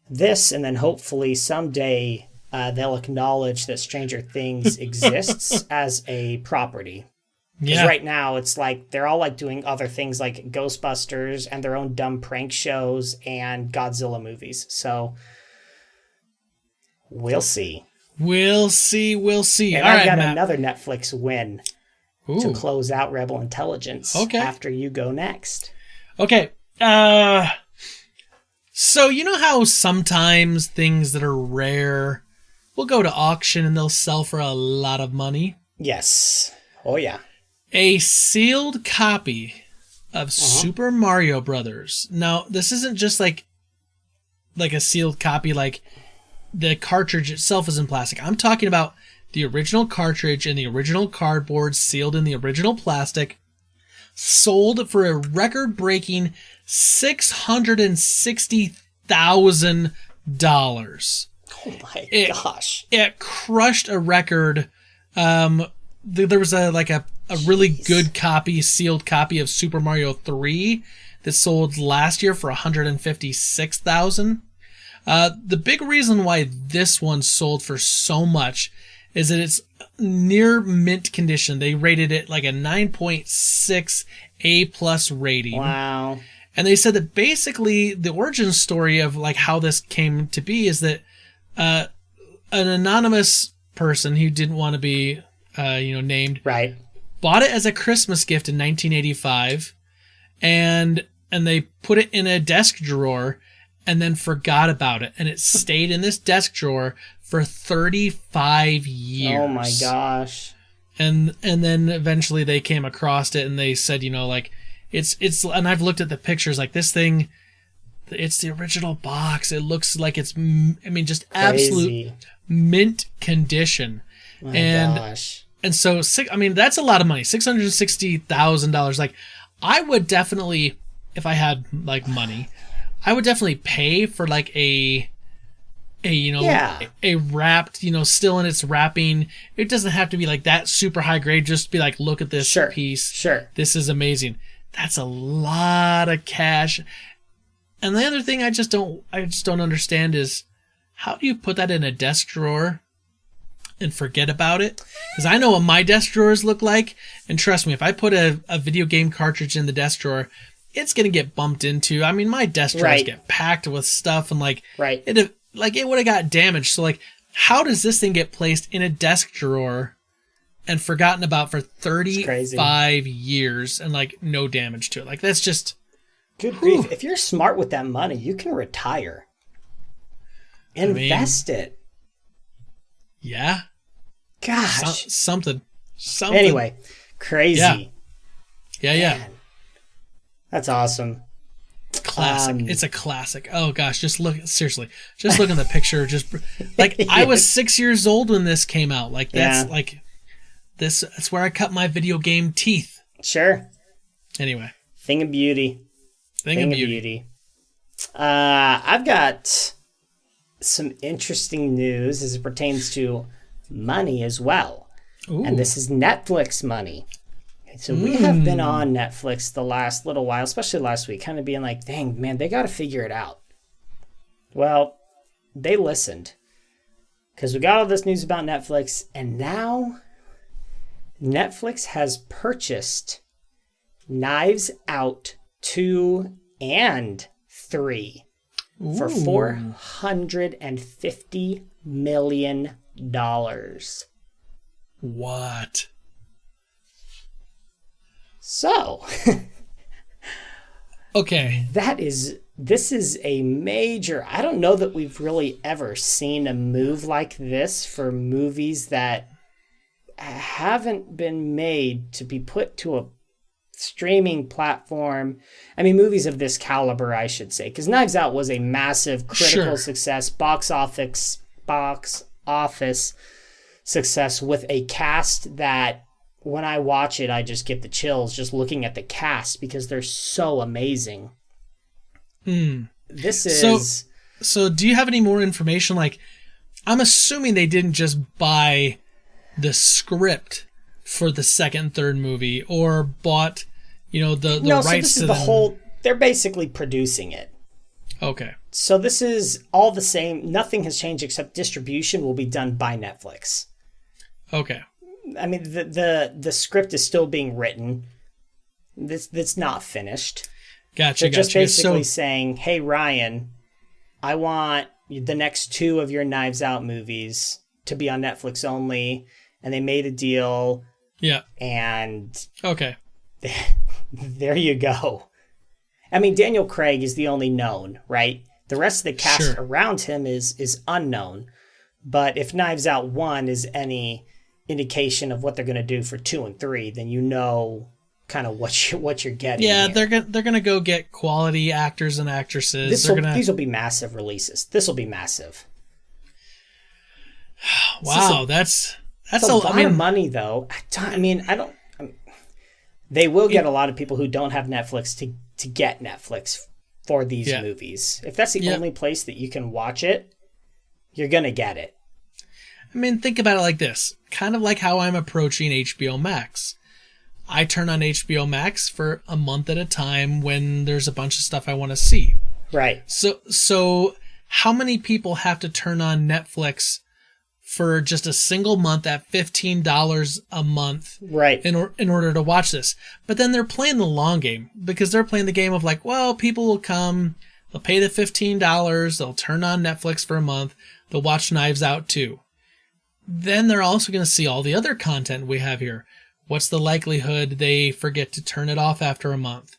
this, and then hopefully someday they'll acknowledge that Stranger Things exists as a property. Because right now it's like they're all like doing other things like Ghostbusters and their own dumb prank shows and Godzilla movies. So we'll see. We'll see. And I've got another Netflix win to close out Rebel Intelligence after you go next. Okay. So you know how sometimes things that are rare will go to auction and they'll sell for a lot of money? Yes. Oh, yeah. A sealed copy of Super Mario Brothers. Now, this isn't just like a sealed copy, like the cartridge itself is in plastic. I'm talking about the original cartridge and the original cardboard sealed in the original plastic, sold for a record-breaking $660,000. Oh my gosh. It crushed a record. There was a really good copy, sealed copy of Super Mario 3 that sold last year for $156,000. The big reason why this one sold for so much is that it's near mint condition. They rated it like a 9.6 A+ rating. Wow. And they said that basically the origin story of like how this came to be is that an anonymous person who didn't want to be named, right, bought it as a Christmas gift in 1985, and they put it in a desk drawer and then forgot about it, and it stayed in this desk drawer for 35 years. Oh my gosh. And then eventually they came across it and they said, it's and I've looked at the pictures, like this thing, it's the original box. It looks like it's, just crazy. Absolute mint condition. My gosh. And so, that's a lot of money, $660,000. Like, I would definitely, if I had like money, I would definitely pay for like a wrapped, still in its wrapping. It doesn't have to be like that super high grade. Just be like, look at this piece. Sure. This is amazing. That's a lot of cash. And the other thing I just don't understand is, how do you put that in a desk drawer and forget about it? Because I know what my desk drawers look like, and trust me, if I put a video game cartridge in the desk drawer, it's gonna get bumped into. I mean, my desk drawers get packed with stuff, and it would have got damaged. So like, how does this thing get placed in a desk drawer and forgotten about for 35 years and like no damage to it? Like, that's just good grief. If you're smart with that money, you can retire. Invest it. Yeah. Gosh. Something. Anyway, crazy. Yeah. Man, that's awesome. Classic. It's a classic. Oh gosh, just look at the picture. Just like, I was 6 years old when this came out. Like, that's where I cut my video game teeth. Sure. Anyway. Thing of beauty. Thing of beauty. I've got some interesting news as it pertains to money as well. Ooh. And this is Netflix money. So we have been on Netflix the last little while, especially last week, kind of being like, dang, man, they got to figure it out. Well, they listened, because we got all this news about Netflix, and now Netflix has purchased Knives Out 2 and 3 for $450 million. What? So, okay. This is a major, I don't know that we've really ever seen a move like this for movies that haven't been made to be put to a streaming platform. I mean, movies of this caliber, I should say, because Knives Out was a massive critical success, box office success with a cast that, when I watch it, I just get the chills just looking at the cast because they're so amazing. This is... So do you have any more information? Like, I'm assuming they didn't just buy the script for the second and third movie, or bought, the rights. So this is the whole... They're basically producing it. Okay. So this is all the same. Nothing has changed except distribution will be done by Netflix. Okay. I mean, the script is still being written. That's not finished. Gotcha. They're just basically saying, hey, Ryan, I want the next 2 of your Knives Out movies to be on Netflix only. And they made a deal. Yeah. And okay. There you go. I mean, Daniel Craig is the only known, right? The rest of the cast around him is unknown. But if Knives Out 1 is any indication of what they're going to do for 2 and 3, then you know kind of what you're getting. Yeah, here. they're gonna go get quality actors and actresses. These will be massive releases. This will be massive. Wow, that's a lot of money, though. I mean, they will get a lot of people who don't have Netflix to get Netflix for these movies. If that's the only place that you can watch it, you're gonna get it. I mean, think about it like this. Kind of like how I'm approaching HBO Max. I turn on HBO Max for a month at a time when there's a bunch of stuff I want to see. Right. So how many people have to turn on Netflix for just a single month at $15 a month, right, in order to watch this? But then they're playing the long game, because they're playing the game of like, well, people will come, they'll pay the $15, they'll turn on Netflix for a month, they'll watch Knives Out 2. Then they're also going to see all the other content we have here. What's the likelihood they forget to turn it off after a month?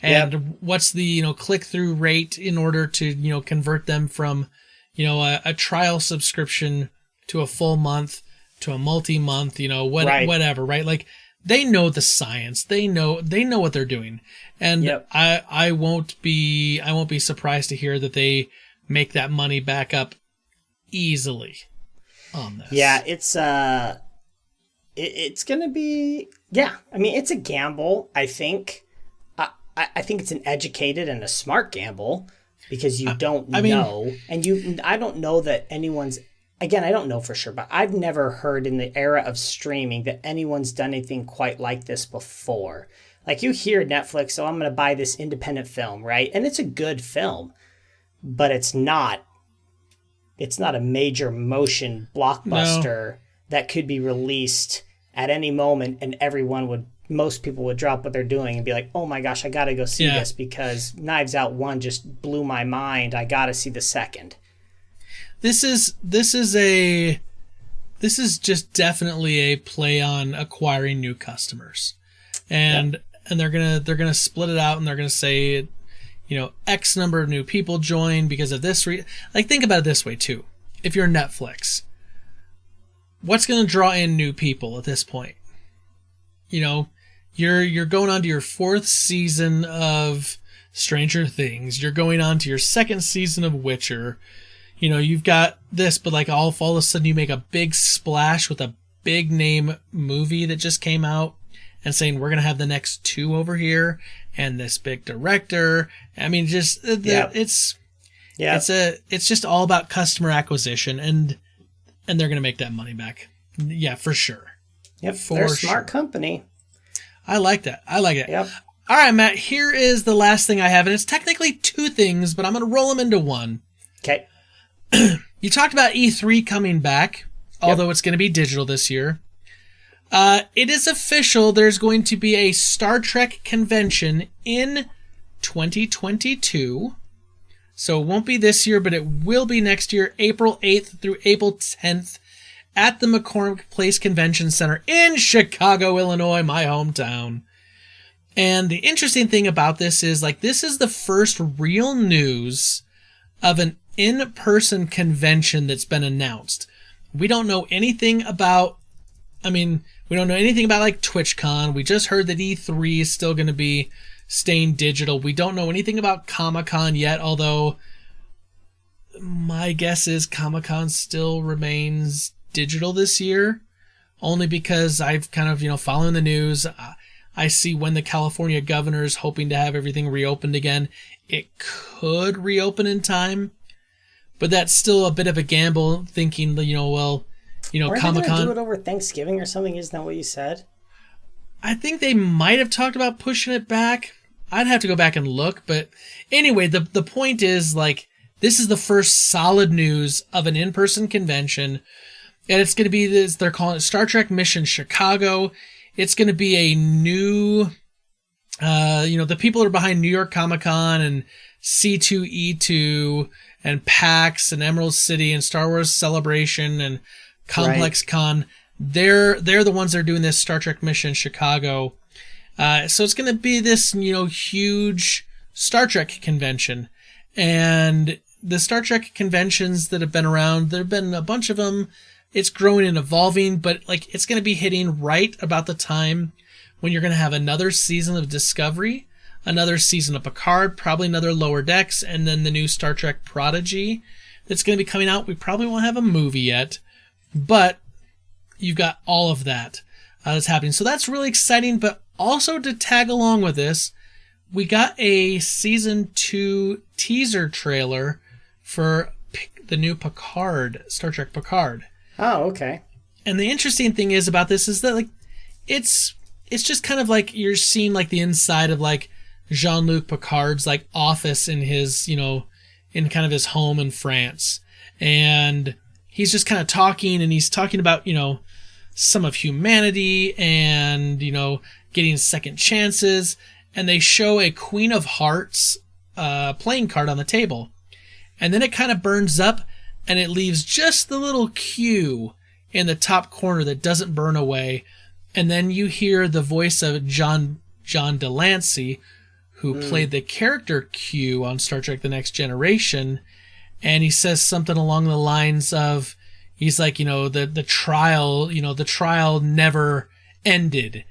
And what's the click-through rate in order to convert them from a trial subscription to a full month to a multi-month, whatever, right? Like, they know the science. They know what they're doing. And I won't be surprised to hear that they make that money back up easily on this. Yeah, it's going to be, I mean, it's a gamble, I think. I think it's an educated and a smart gamble, because you don't know. And I don't know that anyone's, again, I don't know for sure, but I've never heard in the era of streaming that anyone's done anything quite like this before. Like you hear Netflix, oh, I'm going to buy this independent film, right? And it's a good film, but it's not a major motion blockbuster that could be released at any moment and most people would drop what they're doing and be like, oh my gosh, I got to go see this because Knives Out 1 just blew my mind. I got to see the second. This is just definitely a play on acquiring new customers. And they're gonna split it out and they're gonna say, X number of new people join because of this. Think about it this way too. If you're Netflix, what's gonna draw in new people at this point? You're going on to your 4th season of Stranger Things. You're going on to your 2nd season of Witcher. You've got this, but all of a sudden you make a big splash with a big name movie that just came out and saying we're going to have the next 2 over here and this big director. I mean, it's just all about customer acquisition and they're going to make that money back. Yeah, for sure. Yep. They're a smart company. I like that. Yep. All right, Matt, here is the last thing I have, and it's technically 2 things, but I'm going to roll them into one. Okay. You talked about E3 coming back, although it's going to be digital this year. It is official. There's going to be a Star Trek convention in 2022. So it won't be this year, but it will be next year, April 8th through April 10th at the McCormick Place Convention Center in Chicago, Illinois, my hometown. And the interesting thing about this is, this is the first real news of an in-person convention that's been announced. We don't know anything about, TwitchCon. We just heard that E3 is still going to be staying digital. We don't know anything about Comic-Con yet, although my guess is Comic-Con still remains digital this year, only because I've kind of, following the news. I see when the California governor is hoping to have everything reopened again. It could reopen in time, but that's still a bit of a gamble, thinking, Comic-Con. Are they going to do it over Thanksgiving or something? Isn't that what you said? I think they might have talked about pushing it back. I'd have to go back and look, but anyway, the point is, this is the first solid news of an in-person convention, and it's going to be this, they're calling it Star Trek Mission Chicago. It's going to be a new, the people that are behind New York Comic-Con and C2E2 and PAX and Emerald City and Star Wars Celebration and Complex Con. They're the ones that are doing this Star Trek Mission Chicago. So it's going to be this, huge Star Trek convention. And the Star Trek conventions that have been around, there have been a bunch of them. It's growing and evolving, but it's going to be hitting right about the time when you're going to have another season of Discovery, another season of Picard, probably another Lower Decks, and then the new Star Trek Prodigy that's going to be coming out. We probably won't have a movie yet, but you've got all of that that's happening. So that's really exciting, but also to tag along with this, we got a Season 2 teaser trailer for the new Picard, Star Trek Picard. Oh, okay. And the interesting thing is about this is that it's just kind of you're seeing the inside of Jean-Luc Picard's office in his, in kind of his home in France. And he's just kind of talking, and he's talking about, some of humanity and, getting second chances. And they show a Queen of Hearts playing card on the table. And then it kind of burns up, and it leaves just the little Q in the top corner that doesn't burn away. And then you hear the voice of John Delancey, who played the character Q on Star Trek The Next Generation. And he says something along the lines of, he's like, the trial never ended.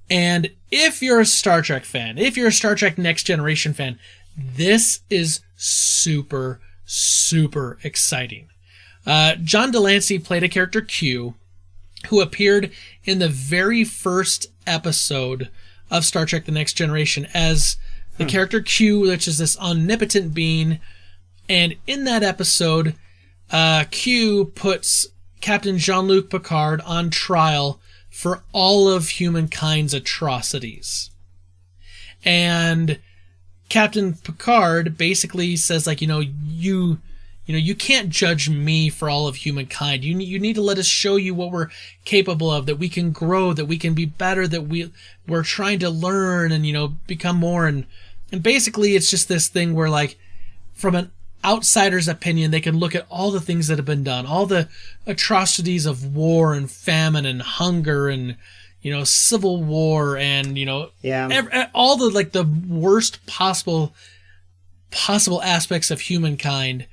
And if you're a Star Trek fan, if you're a Star Trek Next Generation fan, this is super, super exciting. John Delancey played a character Q who appeared in the very first episode of Star Trek The Next Generation as the character Q, which is this omnipotent being. And in that episode, Q puts Captain Jean-Luc Picard on trial for all of humankind's atrocities. And Captain Picard basically says, like, you can't judge me for all of humankind. You need to let us show you what we're capable of, that we can grow, that we can be better, that we're trying to learn and, become more. And basically it's just this thing where, like, from an outsider's opinion, they can look at all the things that have been done, all the atrocities of war and famine and hunger and, civil war and, all the, like, the worst possible aspects of humankind,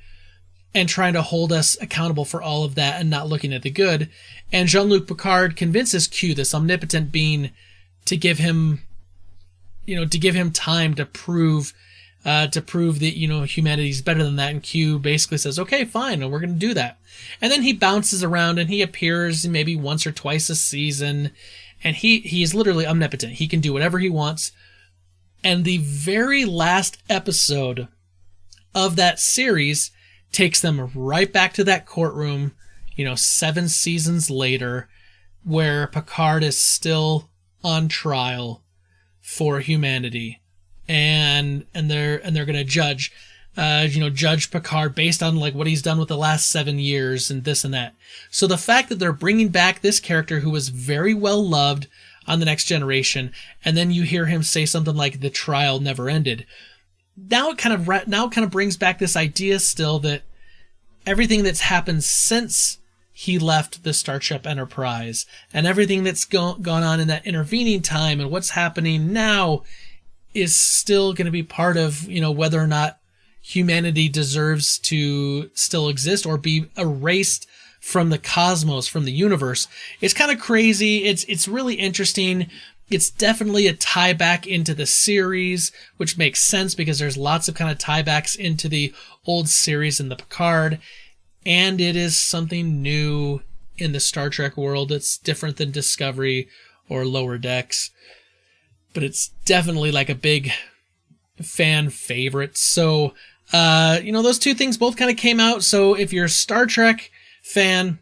and trying to hold us accountable for all of that and not looking at the good. And Jean-Luc Picard convinces Q, this omnipotent being, to give him time to prove that, humanity's better than that. And Q basically says, okay, fine, we're going to do that. And then he bounces around and he appears maybe once or twice a season. And he is literally omnipotent. He can do whatever he wants. And the very last episode of that series takes them right back to that courtroom, 7 seasons later, where Picard is still on trial for humanity, and they're going to judge Picard based on, like, what he's done with the last 7 years and this and that. So the fact that they're bringing back this character who was very well loved on The Next Generation, and then you hear him say something like the trial never ended. Now it kind of brings back this idea still that everything that's happened since he left the Starship Enterprise and everything that's gone on in that intervening time and what's happening now is still going to be part of, whether or not humanity deserves to still exist or be erased from the cosmos, from the universe. It's kind of crazy. It's really interesting. It's definitely a tie back into the series, which makes sense because there's lots of kind of tie backs into the old series in the Picard. And it is something new in the Star Trek world. It's different than Discovery or Lower Decks, but it's definitely like a big fan favorite. So, those two things both kind of came out. So if you're a Star Trek fan,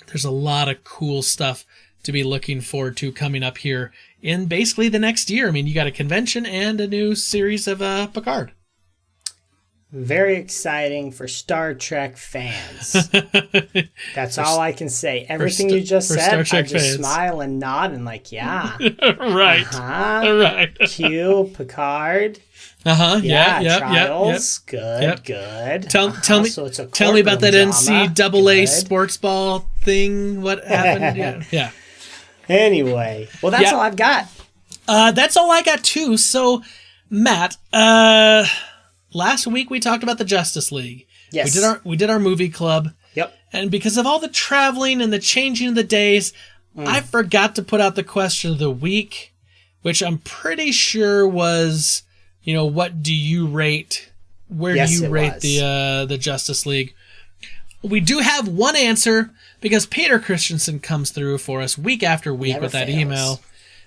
there's a lot of cool stuff to be looking forward to coming up here in basically the next year. I mean, you got a convention and a new series of Picard. Very exciting for Star Trek fans. That's all I can say. Everything you just said, I just smile and nod and like, yeah. Right. Right. Q, Picard. Trials. Yep. Good. Tell me about that NCAA sports ball thing. What happened? Yeah. Anyway, well, that's all I've got. That's all I got too. So, Matt, last week we talked about the Justice League. Yes. We did our movie club. Yep. And because of all the traveling and the changing of the days, I forgot to put out the question of the week, which I'm pretty sure was, what do you rate? Where do you rate the Justice League? We do have one answer because Peter Christensen comes through for us week after week with that email.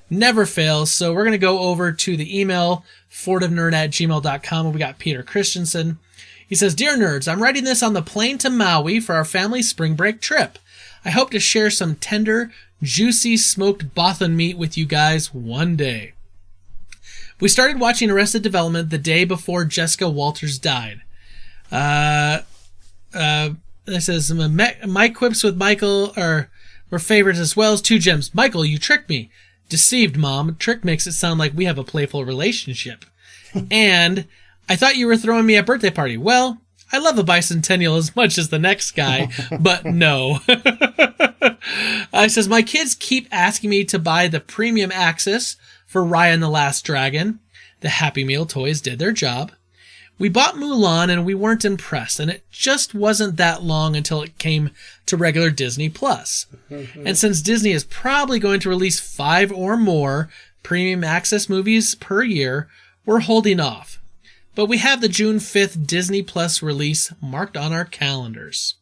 Never fails. So we're going to go over to the email, fortivenerd@gmail.com, and we got Peter Christensen. He says, Dear Nerds, I'm writing this on the plane to Maui for our family spring break trip. I hope to share some tender, juicy smoked bothan meat with you guys one day. We started watching Arrested Development the day before Jessica Walters died. This says, my quips with Michael were favorites as well as 2 gems. Michael, you tricked me. Deceived, Mom. Trick makes it sound like we have a playful relationship. And I thought you were throwing me a birthday party. Well, I love a bicentennial as much as the next guy, but no. It says, my kids keep asking me to buy the premium access for Raya and the Last Dragon. The Happy Meal toys did their job. We bought Mulan and we weren't impressed, and it just wasn't that long until it came to regular Disney Plus. And since Disney is probably going to release 5 or more premium access movies per year, we're holding off. But we have the June 5th Disney Plus release marked on our calendars.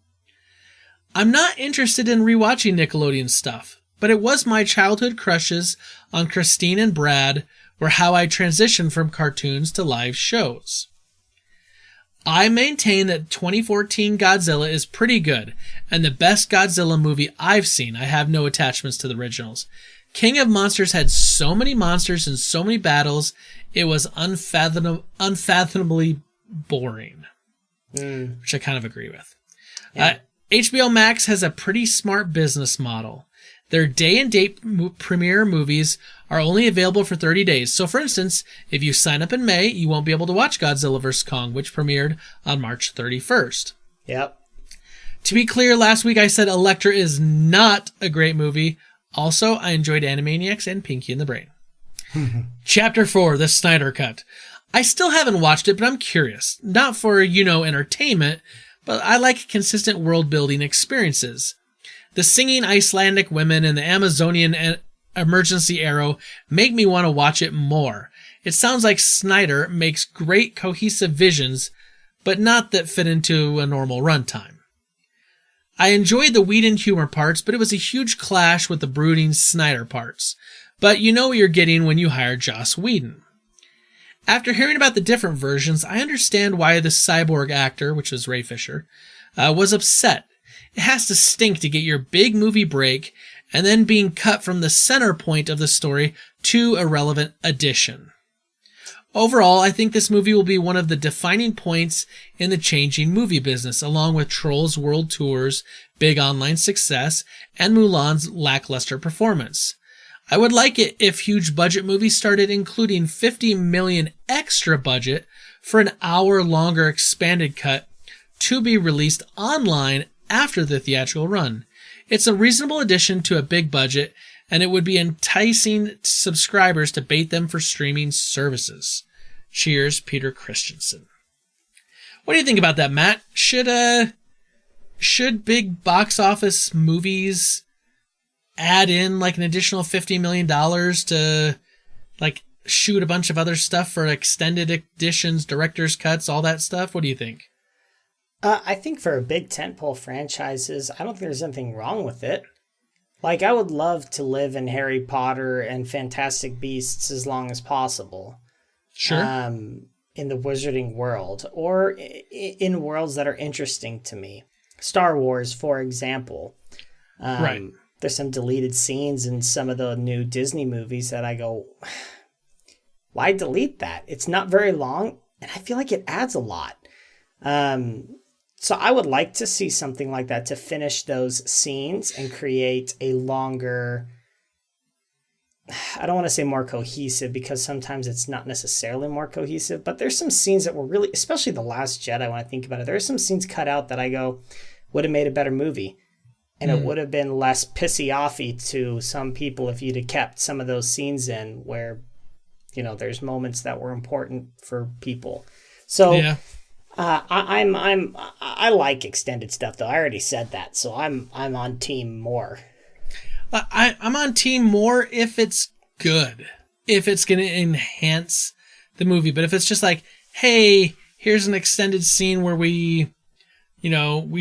I'm not interested in rewatching Nickelodeon stuff, but it was my childhood crushes on Christine and Brad were how I transitioned from cartoons to live shows. I maintain that 2014 Godzilla is pretty good, and the best Godzilla movie I've seen. I have no attachments to the originals. King of Monsters had so many monsters and so many battles, it was unfathomably boring. Which I kind of agree with. Yeah. HBO Max has a pretty smart business model. Their day-and-date premiere movies are only available for 30 days. So, for instance, if you sign up in May, you won't be able to watch Godzilla vs. Kong, which premiered on March 31st. Yep. To be clear, last week I said Elektra is not a great movie. Also, I enjoyed Animaniacs and Pinky and the Brain. Chapter 4, The Snyder Cut. I still haven't watched it, but I'm curious. Not for, entertainment, but I like consistent world-building experiences. The singing Icelandic women and the Amazonian emergency arrow make me want to watch it more. It sounds like Snyder makes great cohesive visions, but not that fit into a normal runtime. I enjoyed the Whedon humor parts, but it was a huge clash with the brooding Snyder parts. But you know what you're getting when you hire Joss Whedon. After hearing about the different versions, I understand why the cyborg actor, which was Ray Fisher, was upset. It has to stink to get your big movie break and then being cut from the center point of the story to a relevant addition. Overall, I think this movie will be one of the defining points in the changing movie business, along with Trolls World Tour's big online success and Mulan's lackluster performance. I would like it if huge budget movies started including $50 million extra budget for an hour longer expanded cut to be released online after the theatrical run. It's a reasonable addition to a big budget, and it would be enticing subscribers to bait them for streaming services. Cheers, Peter Christensen. What do you think about that, Matt? Should big box office movies add in like an additional $50 million to like shoot a bunch of other stuff for extended editions, director's cuts, all that stuff? What do you think? I think for big tentpole franchises, I don't think there's anything wrong with it. Like, I would love to live in Harry Potter and Fantastic Beasts as long as possible. Sure. In the wizarding world, or in worlds that are interesting to me. Star Wars, for example. Right. There's some deleted scenes in some of the new Disney movies that I go, why delete that? It's not very long, and I feel like it adds a lot. So I would like to see something like that to finish those scenes and create a longer, I don't want to say more cohesive, because sometimes it's not necessarily more cohesive, but there's some scenes that were really, especially The Last Jedi, when I think about it, there's some scenes cut out that I go, would have made a better movie. And it would have been less pissy-offy to some people if you'd have kept some of those scenes in where, there's moments that were important for people. So yeah. I like extended stuff, though. I already said that, so I'm on team more. I'm on team more if it's good, if it's going to enhance the movie. But if it's just like, hey, here's an extended scene where we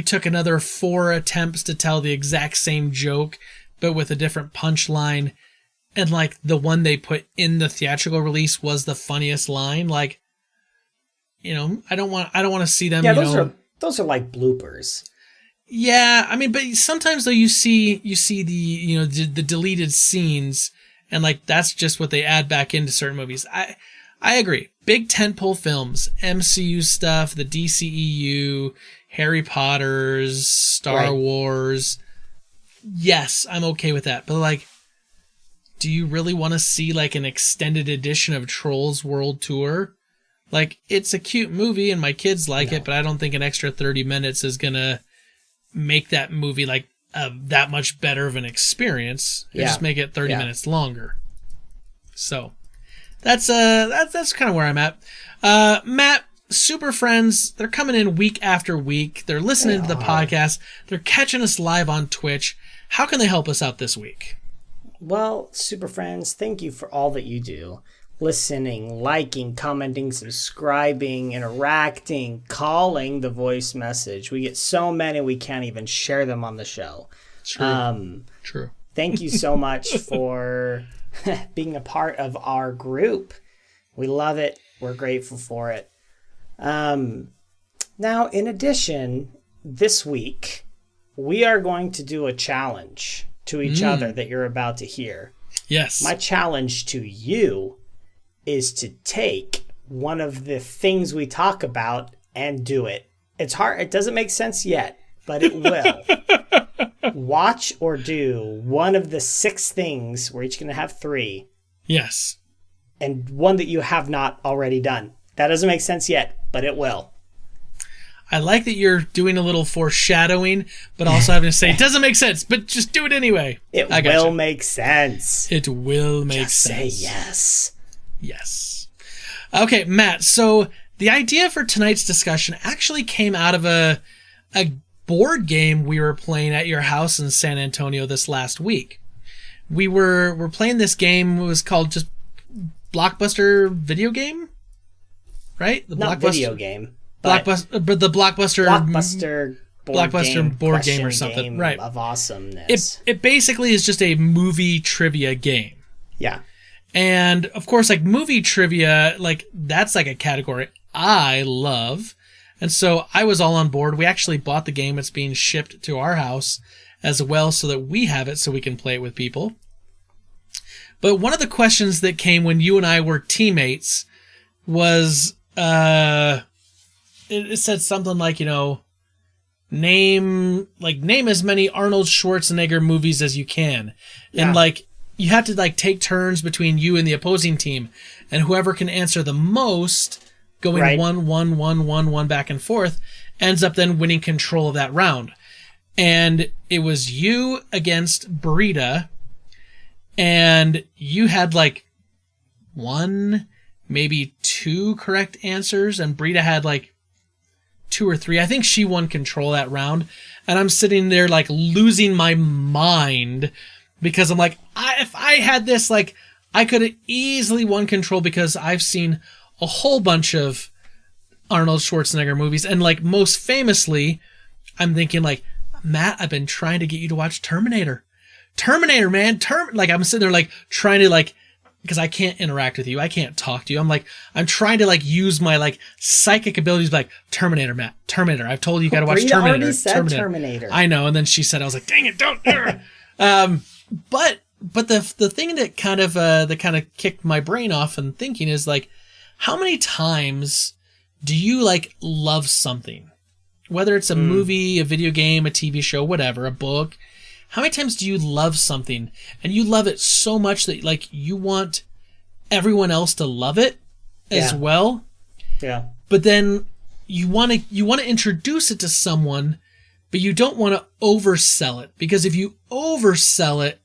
took another 4 attempts to tell the exact same joke, but with a different punchline, and like the one they put in the theatrical release was the funniest line, like, I don't want to see them. Yeah, those are like bloopers. Yeah, I mean, but sometimes though you see the the deleted scenes, and like that's just what they add back into certain movies. I agree. Big tentpole films, MCU stuff, the DCEU, Harry Potter's, Star Wars. Yes, I'm okay with that. But like, do you really want to see like an extended edition of Trolls World Tour? Like, it's a cute movie and my kids like it, but I don't think an extra 30 minutes is gonna make that movie like that much better of an experience. Just make it 30 minutes longer. So that's kind of where I'm at. Matt, Super Friends, they're coming in week after week. They're listening to the podcast. They're catching us live on Twitch. How can they help us out this week? Well, Super Friends, thank you for all that you do. Listening, liking, commenting, subscribing, interacting, calling the voice message. We get so many we can't even share them on the show. True. Thank you so much for being a part of our group. We love it. We're grateful for it. Now, in addition, this week, we are going to do a challenge to each other that you're about to hear. Yes. My challenge to you is to take one of the things we talk about and do it. It's hard. It doesn't make sense yet, but it will. Watch or do one of the 6 things. We're each going to have 3. Yes. And one that you have not already done. That doesn't make sense yet, but it will. I like that you're doing a little foreshadowing, but also having to say, it doesn't make sense, but just do it anyway. It will make sense. It will make Just sense. say yes. Yes. Okay, Matt, so the idea for tonight's discussion actually came out of a board game we were playing at your house in San Antonio this last week. We're playing this game. It was called just Blockbuster Video Game, right? The Not video game. Blockbuster, but the Blockbuster board game or something, game right? Of awesomeness. It basically is just a movie trivia game. Yeah. And of course, like movie trivia, like that's like a category I love. And so I was all on board. We actually bought the game. It's being shipped to our house as well so that we have it so we can play it with people. But one of the questions that came when you and I were teammates was, it said something like, name as many Arnold Schwarzenegger movies as you can. Yeah. And like, you have to like take turns between you and the opposing team, and whoever can answer the most, going Right. 1 back and forth, ends up then winning control of that round. And it was you against Brita, and you had like 1, maybe 2 correct answers, and Brita had like 2 or 3. I think she won control that round, and I'm sitting there like losing my mind because I'm like, if I had this, like, I could have easily won control because I've seen a whole bunch of Arnold Schwarzenegger movies, and like most famously, I'm thinking like, Matt, I've been trying to get you to watch Terminator, man. Like I'm sitting there like trying to like, because I can't interact with you, I can't talk to you. I'm trying to like use my like psychic abilities, like Terminator, Matt, Terminator. I've told you, you got to watch Brita Terminator. already said Terminator. I know, and then she said, I was like, dang it, don't. But the thing that kind of kicked my brain off and thinking is like, how many times do you like love something? Whether it's a movie, a video game, a TV show, whatever, a book. How many times do you love something and you love it so much that like you want everyone else to love it as well? Yeah. But then you want to introduce it to someone, but you don't want to oversell it, because if you oversell it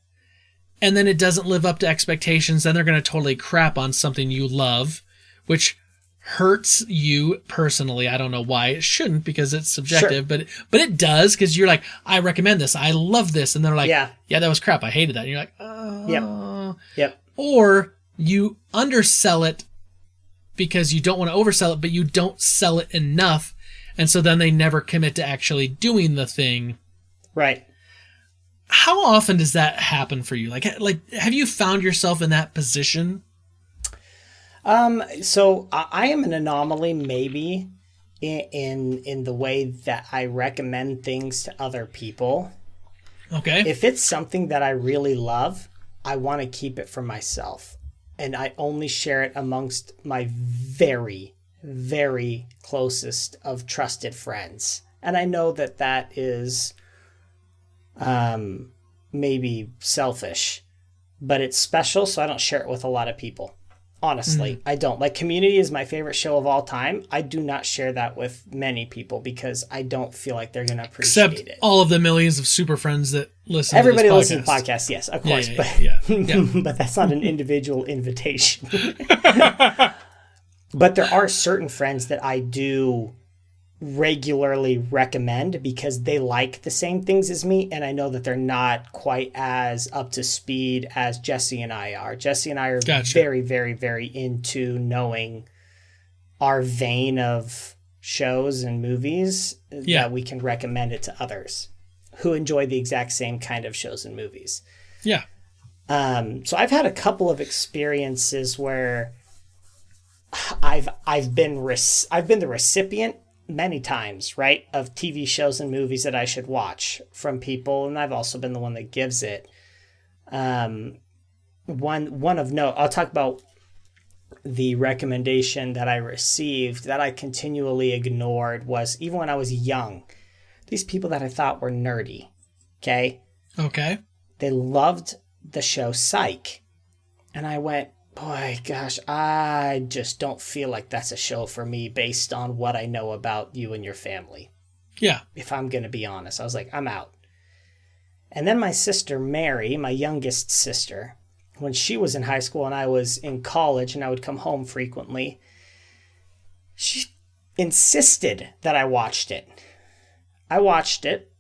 and then it doesn't live up to expectations, then they're going to totally crap on something you love, which hurts you personally. I don't know why it shouldn't, because it's subjective, Sure. but it does, because you're like, I recommend this, I love this, and they're like, yeah, that was crap, I hated that. And you're like, oh. Yep. Or you undersell it because you don't want to oversell it, but you don't sell it enough, and so then they never commit to actually doing the thing. Right. How often does that happen for you? Like, have you found yourself in that position? So I am an anomaly, maybe, in the way that I recommend things to other people. Okay. If it's something that I really love, I want to keep it for myself, and I only share it amongst my very, very closest of trusted friends. And I know that that is, maybe selfish, but it's special, so I don't share it with a lot of people. Honestly, I don't. Like, Community is my favorite show of all time. I do not share that with many people because I don't feel like they're going to appreciate Except it. all of the millions of super friends that listen Everybody to this podcast. listens to podcasts, yes, of course. Yeah. But that's not an individual invitation. But there are certain friends that I do regularly recommend because they like the same things as me, and I know that they're not quite as up to speed as Jesse and I are. Jesse and I are very, very, very into knowing our vein of shows and movies that we can recommend it to others who enjoy the exact same kind of shows and movies. Yeah. So I've had a couple of experiences where I've been the recipient many times, right, of TV shows and movies that I should watch from people, and I've also been the one that gives it. one of note, I'll talk about the recommendation that I received that I continually ignored was, even when I was young, these people that I thought were nerdy, okay? Okay. They loved the show Psych. And I went, boy, gosh, I just don't feel like that's a show for me based on what I know about you and your family. Yeah. If I'm going to be honest. I was like, I'm out. And then my sister, Mary, my youngest sister, when she was in high school and I was in college and I would come home frequently, she insisted that I watched it. I watched it,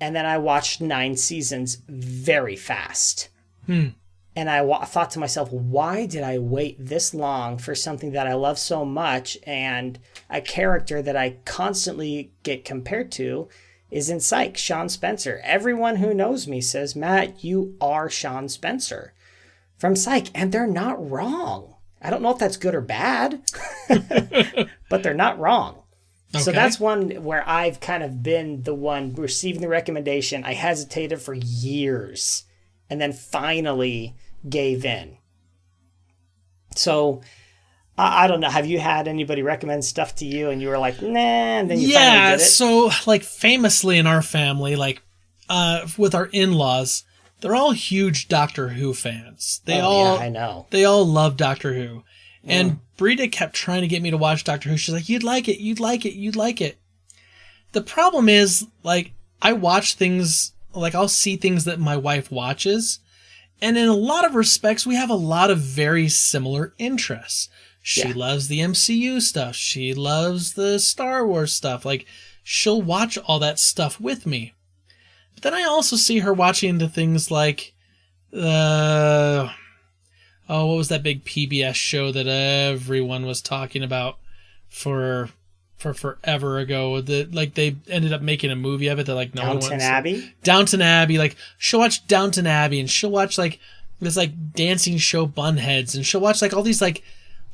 and then I watched 9 seasons very fast. And I thought to myself, why did I wait this long for something that I love so much, and a character that I constantly get compared to is in Psych, Sean Spencer. Everyone who knows me says, Matt, you are Sean Spencer from Psych, and they're not wrong. I don't know if that's good or bad, but they're not wrong. Okay. So that's one where I've kind of been the one receiving the recommendation. I hesitated for years and then finally gave in. So I don't know. Have you had anybody recommend stuff to you and you were like, nah, and then you finally did it? So like famously in our family, like with our in-laws, they're all huge Doctor Who fans. I know. They all love Doctor Who. And Brita kept trying to get me to watch Doctor Who. She's like, you'd like it, you'd like it, you'd like it. The problem is, like, I watch things, like, I'll see things that my wife watches. And in a lot of respects, we have a lot of very similar interests. She loves the MCU stuff. She loves the Star Wars stuff. Like, she'll watch all that stuff with me. But then I also see her watching the things like, what was that big PBS show that everyone was talking about for forever ago? Like they ended up making a movie of it that like no one wants. Downton Abbey? Downton Abbey. Like she'll watch Downton Abbey and she'll watch like this like dancing show Bunheads and she'll watch like all these like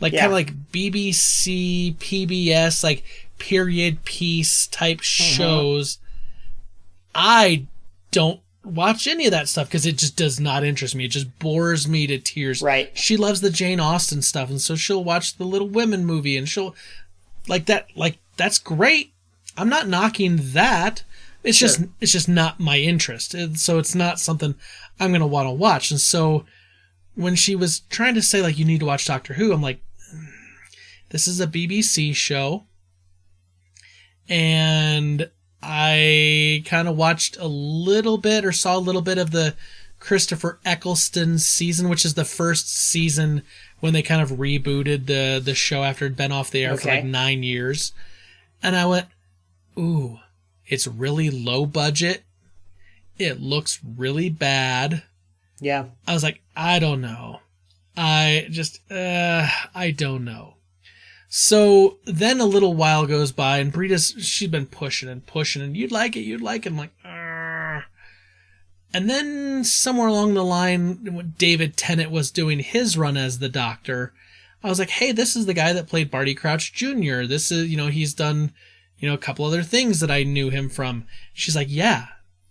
kind of like BBC, PBS, like period piece type shows. I don't watch any of that stuff because it just does not interest me. It just bores me to tears. Right. She loves the Jane Austen stuff, and so she'll watch the Little Women movie, and she'll like that. Like that's great. I'm not knocking that. It's just not my interest. So it's not something I'm gonna want to watch. And so when she was trying to say like you need to watch Doctor Who, I'm like, this is a BBC show, and I kind of watched a little bit or saw a little bit of the Christopher Eccleston season, which is the first season when they kind of rebooted the show after it'd been off the air for like 9 years. And I went, ooh, it's really low budget. It looks really bad. Yeah. I was like, I don't know. I don't know. So then a little while goes by, and she's been pushing, and you'd like it. I'm like, Argh. And then somewhere along the line, when David Tennant was doing his run as the Doctor, I was like, hey, this is the guy that played Barty Crouch Jr. This is, he's done, a couple other things that I knew him from. She's like, yeah.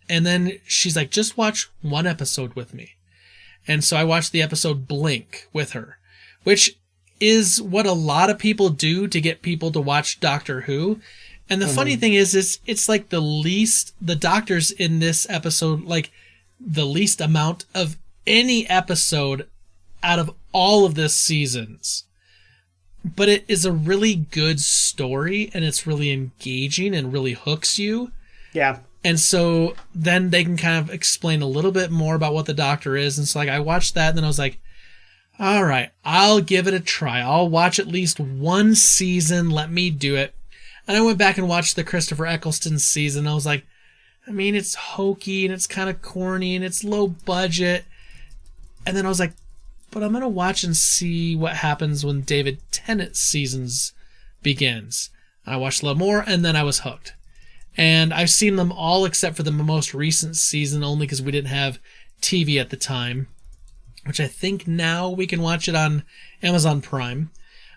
And then she's like, just watch one episode with me. And so I watched the episode Blink with her, which is what a lot of people do to get people to watch Doctor Who. And the funny thing is it's like the doctors in this episode, like the least amount of any episode out of all of this seasons. But it is a really good story, and it's really engaging and really hooks you. Yeah. And so then they can kind of explain a little bit more about what the Doctor is. And so like I watched that, and then I was like, all right, I'll give it a try. I'll watch at least one season. Let me do it. And I went back and watched the Christopher Eccleston season. I was like, I mean, it's hokey and it's kind of corny and it's low budget. And then I was like, but I'm going to watch and see what happens when David Tennant's seasons begins. I watched a little more, and then I was hooked. And I've seen them all except for the most recent season, only because we didn't have TV at the time, which I think now we can watch it on Amazon Prime.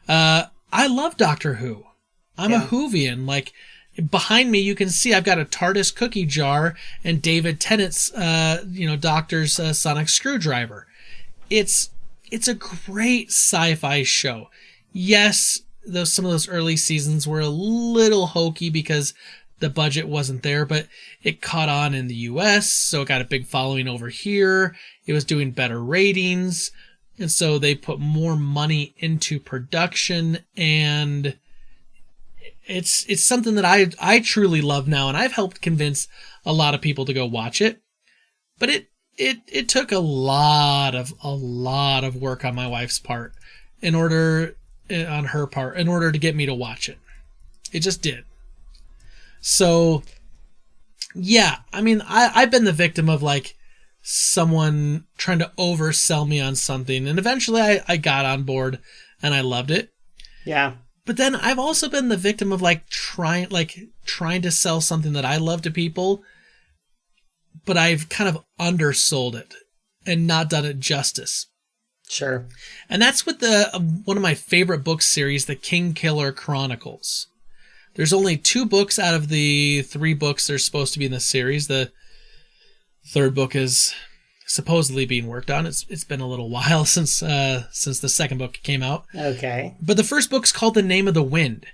I love Doctor Who. I'm a Whovian. Like, behind me you can see I've got a TARDIS cookie jar and David Tennant's, Doctor's sonic screwdriver. it's a great sci-fi show. Yes, some of those early seasons were a little hokey because the budget wasn't there, but it caught on in the US, so it got a big following over here. It was doing better ratings, and so they put more money into production, and it's something that I truly love now, and I've helped convince a lot of people to go watch it. But it took a lot of work on my wife's part in order to get me to watch it. It just did. So, yeah, I mean, I've been the victim of, like, someone trying to oversell me on something, and eventually I got on board, and I loved it. Yeah. But then I've also been the victim of, like, trying to sell something that I love to people, but I've kind of undersold it and not done it justice. Sure. And that's with one of my favorite book series, the King Killer Chronicles. There's only 2 books out of the 3 books that are supposed to be in the series. The 3rd book is supposedly being worked on. It's been a little while since the 2nd book came out. Okay. But the 1st book's called The Name of the Wind.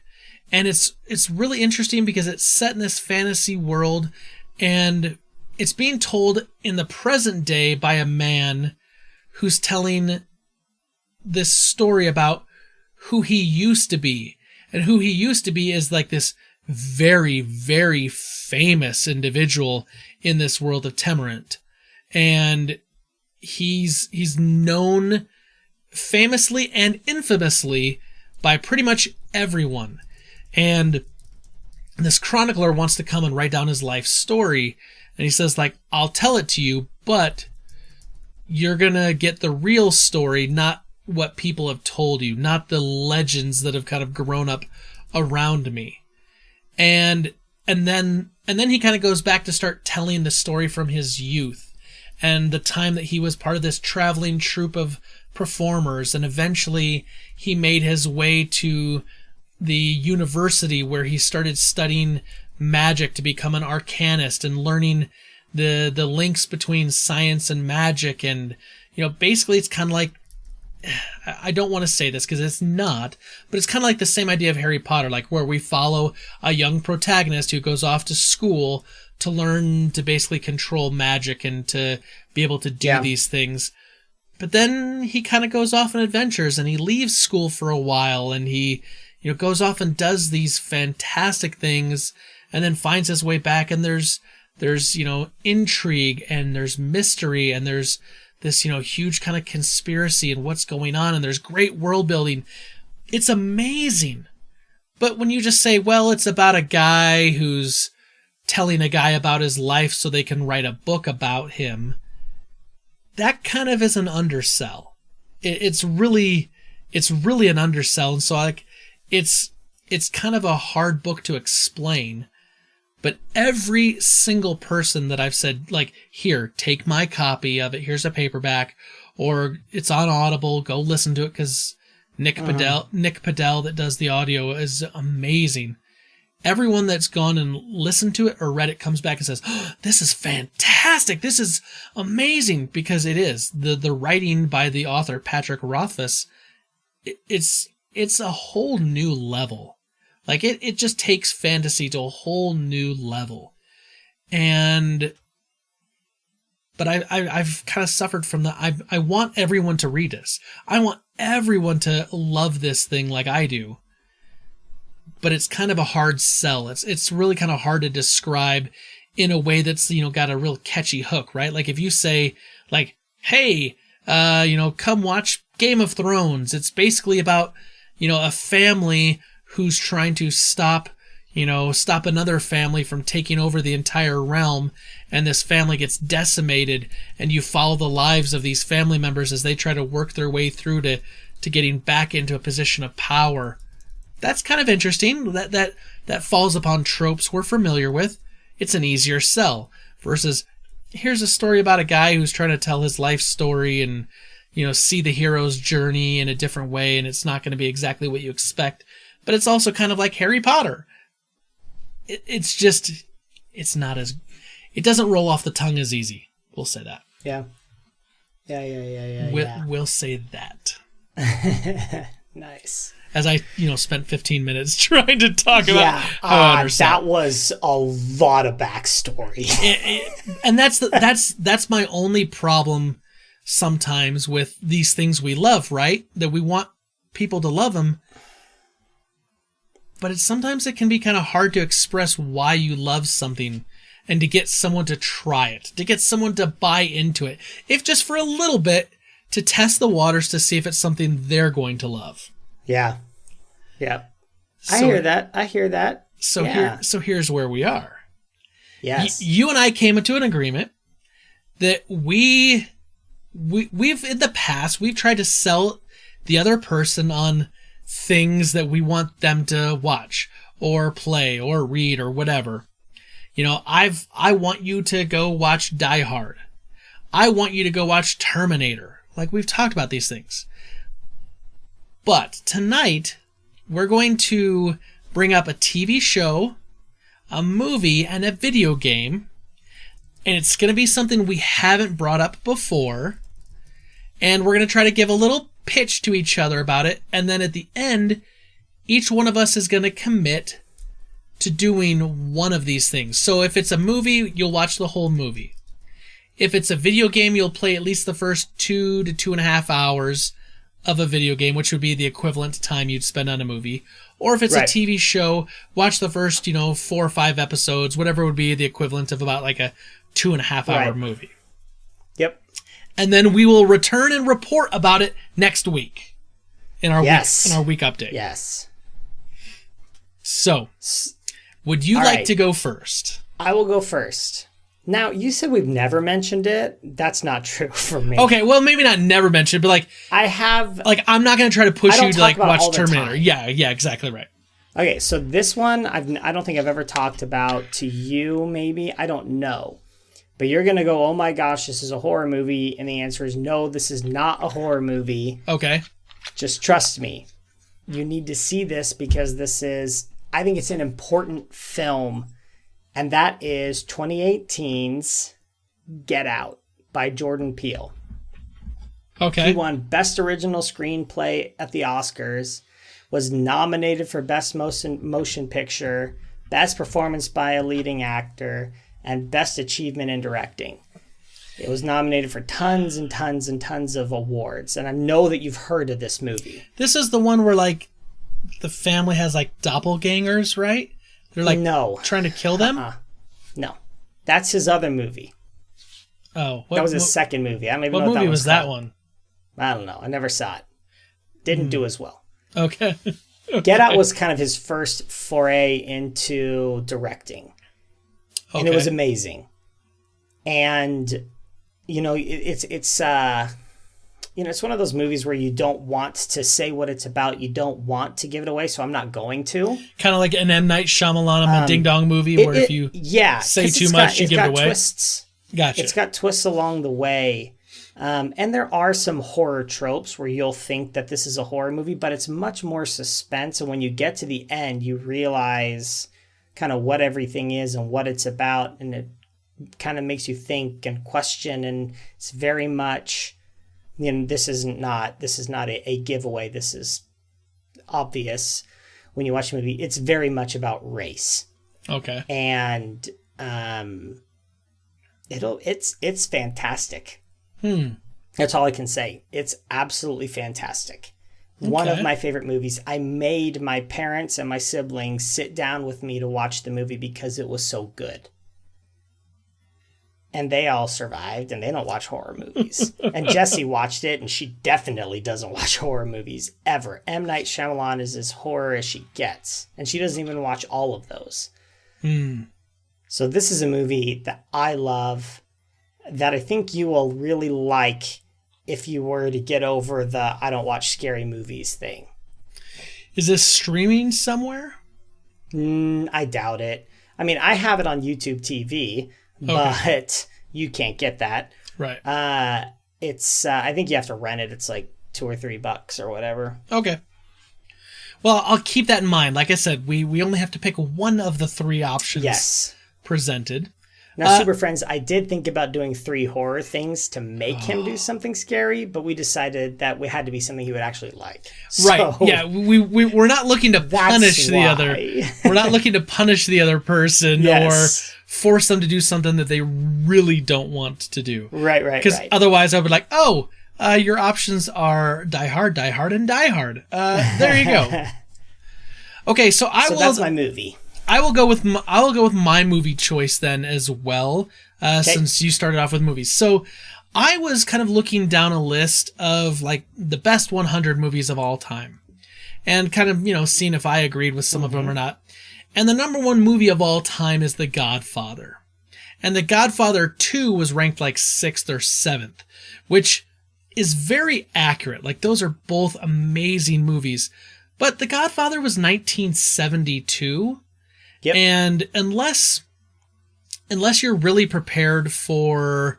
And it's really interesting because it's set in this fantasy world, and it's being told in the present day by a man who's telling this story about who he used to be. And who he used to be is like this very, very famous individual in this world of Temerant. And he's known famously and infamously by pretty much everyone. And this chronicler wants to come and write down his life story. And he says, like, I'll tell it to you, but you're going to get the real story, not what people have told you, not the legends that have kind of grown up around me. And then he kind of goes back to start telling the story from his youth and the time that he was part of this traveling troupe of performers, and eventually he made his way to the university where he started studying magic to become an arcanist and learning the links between science and magic. And, you know, basically it's kind of like, I don't want to say this because it's not, but it's kind of like the same idea of Harry Potter, like where we follow a young protagonist who goes off to school to learn to basically control magic and to be able to do these things. But then he kind of goes off on adventures, and he leaves school for a while, and he, you know, goes off and does these fantastic things, and then finds his way back, and there's you know, intrigue, and there's mystery, and there's this, you know, huge kind of conspiracy and what's going on, and there's great world building. It's amazing. But when you just say, well, it's about a guy who's telling a guy about his life so they can write a book about him, that kind of is an undersell. It's really an undersell. And so, like, it's kind of a hard book to explain. But every single person that I've said, like, here, take my copy of it, here's a paperback, or it's on Audible, go listen to it, because Nick Padell that does the audio is amazing. Everyone that's gone and listened to it or read it comes back and says, oh, this is fantastic, this is amazing, because it is. The writing by the author, Patrick Rothfuss, it's a whole new level. Like, it just takes fantasy to a whole new level. But I've kind of suffered from that. I want everyone to read this. I want everyone to love this thing like I do. But it's kind of a hard sell. It's really kind of hard to describe in a way that's, you know, got a real catchy hook, right? Like, if you say, like, hey, you know, come watch Game of Thrones. It's basically about, you know, a family who's trying to stop another family from taking over the entire realm, and this family gets decimated, and you follow the lives of these family members as they try to work their way through to getting back into a position of power. That's kind of interesting. That falls upon tropes we're familiar with. It's an easier sell versus here's a story about a guy who's trying to tell his life story and, you know, see the hero's journey in a different way, and it's not going to be exactly what you expect. But it's also kind of like Harry Potter. It doesn't roll off the tongue as easy. We'll say that. Yeah. We'll say that. Nice. As I, spent 15 minutes trying to talk about how I understand. That was a lot of backstory. And that's my only problem sometimes with these things we love, right? That we want people to love them. But sometimes it can be kind of hard to express why you love something and to get someone to try it, to get someone to buy into it, if just for a little bit, to test the waters to see if it's something they're going to love. Yeah. I hear that. So here's where we are. Yes. You and I came into an agreement that we've in the past, we've tried to sell the other person on things that we want them to watch or play or read or whatever. I want you to go watch Die Hard. I want you to go watch Terminator. Like, we've talked about these things. But tonight, we're going to bring up a TV show, a movie, and a video game. And it's going to be something we haven't brought up before. And we're going to try to give a little pitch to each other about it. And then at the end, each one of us is going to commit to doing one of these things. So if it's a movie, you'll watch the whole movie. If it's a video game, you'll play at least the first 2 to 2.5 hours of a video game, which would be the equivalent time you'd spend on a movie. Or if it's a TV show, watch the first, 4 or 5 episodes, whatever would be the equivalent of about like a 2.5 hour movie. Yep. And then we will return and report about it next week in our week update. Yes. So, would you like to go first? I will go first. Now, you said we've never mentioned it. That's not true for me. Okay, well, maybe not never mentioned, but I have. I'm not going to try to push you to watch Terminator. Yeah, exactly right. Okay, so this one I don't think I've ever talked about to you. Maybe, I don't know, but you're going to go, oh my gosh, this is a horror movie, and the answer is no, this is not a horror movie. Okay, just trust me. You need to see this because I think it's an important film. And that is 2018's Get Out by Jordan Peele. Okay. He won Best Original Screenplay at the Oscars, was nominated for Best Motion Picture, Best Performance by a Leading Actor, and Best Achievement in Directing. It was nominated for tons and tons and tons of awards. And I know that you've heard of this movie. This is the one where, the family has, doppelgangers, right? They're trying to kill them? No. That's his other movie. Oh. That was his second movie. I don't even know what movie was that called. one? I don't know. I never saw it. Didn't do as well. Okay. Get Out was kind of his first foray into directing. Okay. And it was amazing. And, it's one of those movies where you don't want to say what it's about. You don't want to give it away, so I'm not going to. Kind of like an M. Night Shyamalan Ding Dong movie where if you say too much, you give it away. Twists. Gotcha. It's got twists along the way. And there are some horror tropes where you'll think that this is a horror movie, but it's much more suspense. And when you get to the end, you realize kind of what everything is and what it's about. And it kind of makes you think and question. And it's very much... this is not a giveaway. This is obvious when you watch the movie. It's very much about race. Okay. And it's fantastic. That's all I can say. It's absolutely fantastic. Okay. One of my favorite movies. I made my parents and my siblings sit down with me to watch the movie because it was so good. And they all survived, and they don't watch horror movies. And Jessie watched it, and she definitely doesn't watch horror movies, ever. M. Night Shyamalan is as horror as she gets. And she doesn't even watch all of those. So this is a movie that I love, that I think you will really like if you were to get over the I don't watch scary movies thing. Is this streaming somewhere? I doubt it. I mean, I have it on YouTube TV, but you can't get that. Right. It's I think you have to rent it. It's like $2 or $3 or whatever. Okay. Well, I'll keep that in mind. Like I said, we only have to pick one of the 3 options presented. Now, Super Friends, I did think about doing 3 horror things to make him do something scary, but we decided that it had to be something he would actually like. Right. So, Yeah. We're not looking to punish the other. We're not looking to punish the other person or force them to do something that they really don't want to do. Right. Because otherwise I would be like, your options are Die Hard, and Die Hard. There you go. Okay, so that's my movie. I will go with my movie choice then as well, since you started off with movies. So I was kind of looking down a list of like the best 100 movies of all time, and kind of seeing if I agreed with some of them or not. And the number 1 movie of all time is The Godfather, and The Godfather 2 was ranked like 6th or 7th, which is very accurate. Like those are both amazing movies, but The Godfather was 1972. Yep. And unless you're really prepared for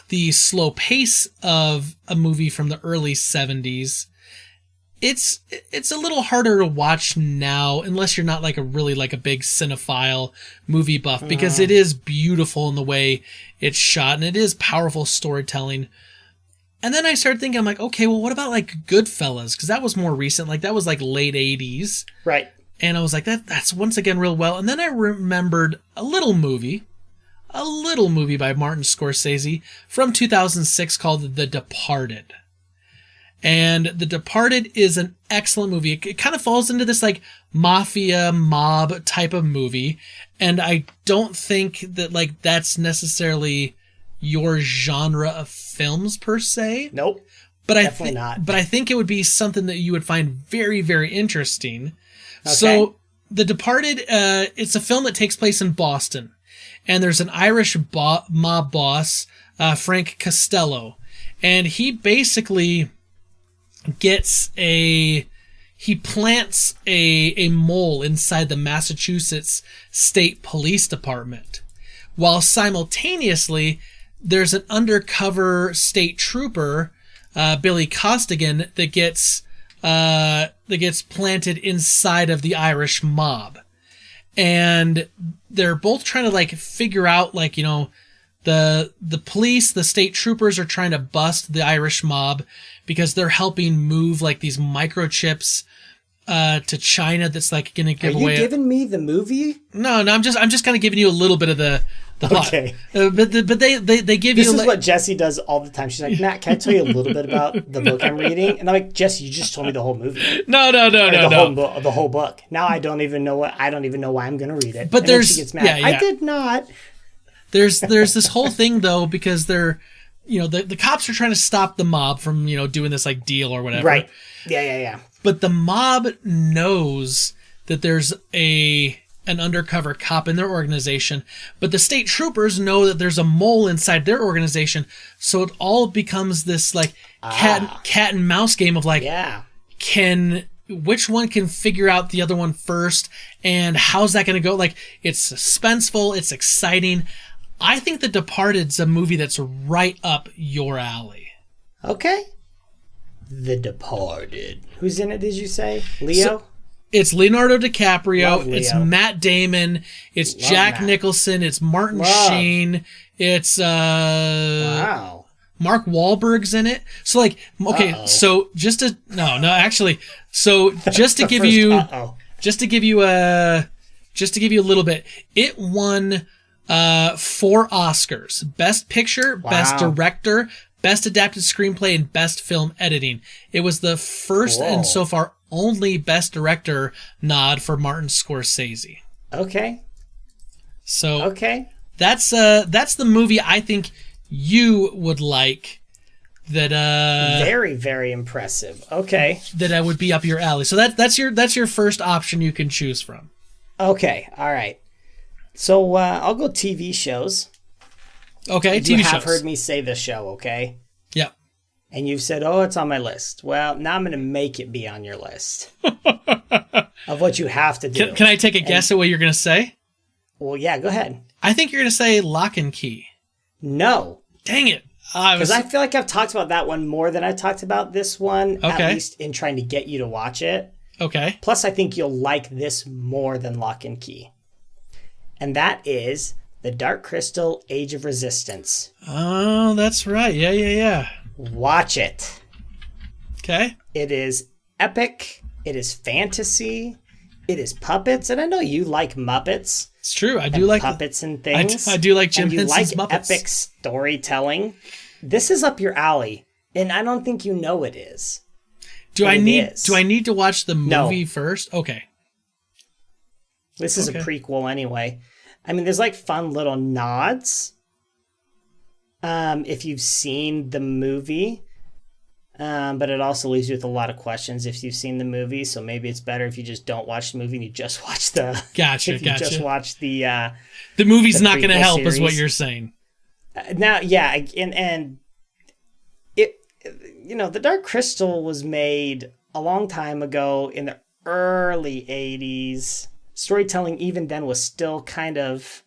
the slow pace of a movie from the early 70s, it's a little harder to watch now unless you're not like a big cinephile movie buff, because it is beautiful in the way it's shot and it is powerful storytelling. And then I started thinking, I'm like, okay, well, what about like Goodfellas? Because that was more recent. Like that was like late 80s. Right. And I was like, that's once again real well. And then I remembered a little movie by Martin Scorsese from 2006 called The Departed. And The Departed is an excellent movie. It kind of falls into this like mafia mob type of movie. And I don't think that like that's necessarily your genre of films per se. Nope. But definitely not. But I think it would be something that you would find very, very interesting. Okay. So, The Departed, it's a film that takes place in Boston, and there's an Irish mob boss, Frank Costello, and he basically plants a mole inside the Massachusetts State Police Department, while simultaneously there's an undercover state trooper, Billy Costigan, that gets planted inside of the Irish mob. And they're both trying to like figure out like, the police, the state troopers are trying to bust the Irish mob because they're helping move like these microchips to China that's like going to give away. Are you giving me the movie? No, I'm just kind of giving you a little bit of the plot. Okay. But they give you. This is what Jessie does all the time. She's like, Matt, can I tell you a little bit about the book I'm reading? And I'm like, Jessie, you just told me the whole movie. No. The whole book. Now I don't even know why I'm going to read it. But and there's then she gets mad. Yeah. I did not. There's this whole thing though, because they're, the cops are trying to stop the mob from, doing this like deal or whatever. Right. Yeah. But the mob knows that there's an undercover cop in their organization, but the state troopers know that there's a mole inside their organization. So it all becomes this like cat and mouse game of like, which one can figure out the other one first, and how's that going to go? Like, it's suspenseful, it's exciting. I think The Departed's a movie that's right up your alley. Okay. The Departed. Who's in it, did you say? Leo? It's Leonardo DiCaprio. Love Leo. It's Matt Damon. It's Love Jack Matt. Nicholson. It's Martin Sheen. It's Wow. Mark Wahlberg's in it. So like, okay, so just to give you a little bit, it won 4 Oscars: Best Picture, Best Director, Best Adapted Screenplay, and Best Film Editing. It was the first and so far only Best Director nod for Martin Scorsese. Okay. So that's the movie I think you would like. That very, very impressive. Okay. That would be up your alley. So that's your first option you can choose from. Okay. All right. So I'll go TV shows. Okay, TV shows. You have heard me say this show, okay? Yep. And you've said, oh, it's on my list. Well, now I'm going to make it be on your list of what you have to do. Can I take a guess at what you're going to say? Well, yeah, go ahead. I think you're going to say Lock and Key. No. Dang it. Because I feel like I've talked about that one more than I talked about this one, at least in trying to get you to watch it. Okay. Plus, I think you'll like this more than Lock and Key. And that is The Dark Crystal: Age of Resistance. Oh, that's right. Yeah. Watch it. Okay. It is epic. It is fantasy. It is puppets. And I know you like Muppets. It's true. I do like puppets and things. I do like Jim Henson's like Muppets. Epic storytelling. This is up your alley, and I don't think you know it is. Do I need to watch the movie first? Okay. This is a prequel anyway. I mean, there's like fun little nods. If you've seen the movie, but it also leaves you with a lot of questions if you've seen the movie. So maybe it's better if you just don't watch the movie and you just watch the. Gotcha. Just watch the. The movie's not going to help, series. is what you're saying. Now, yeah, and it, the Dark Crystal was made a long time ago in the early 80s. Storytelling even then was still it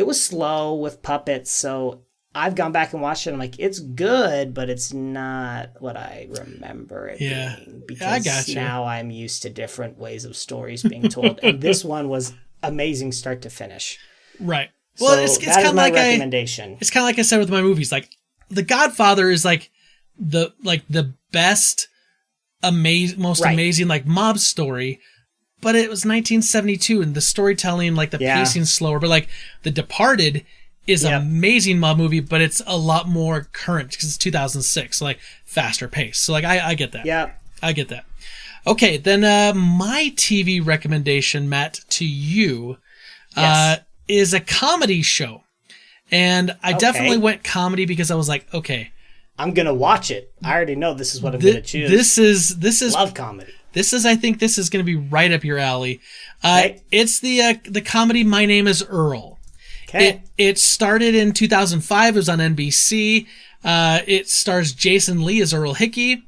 was slow with puppets. So I've gone back and watched it. I'm like, it's good, but it's not what I remember it being. Because I got you. Now I'm used to different ways of stories being told. And this one was amazing start to finish. Right. Well, so it's kind of like recommendation. It's kind of like I said with my movies. Like, The Godfather is like the best, most amazing like mob story, but it was 1972 and the storytelling, like the pacing's slower. But like The Departed is an amazing mob movie, but it's a lot more current because it's 2006, so like faster pace. So like I get that. Yeah, I get that. Okay, then my TV recommendation, Matt, to you. Is a comedy show. And I definitely went comedy because I was like, okay. I'm going to watch it. I already know this is what I'm going to choose. This is love comedy. I think this is going to be right up your alley. It's the comedy My Name is Earl. Okay. It started in 2005. It was on NBC. It stars Jason Lee as Earl Hickey.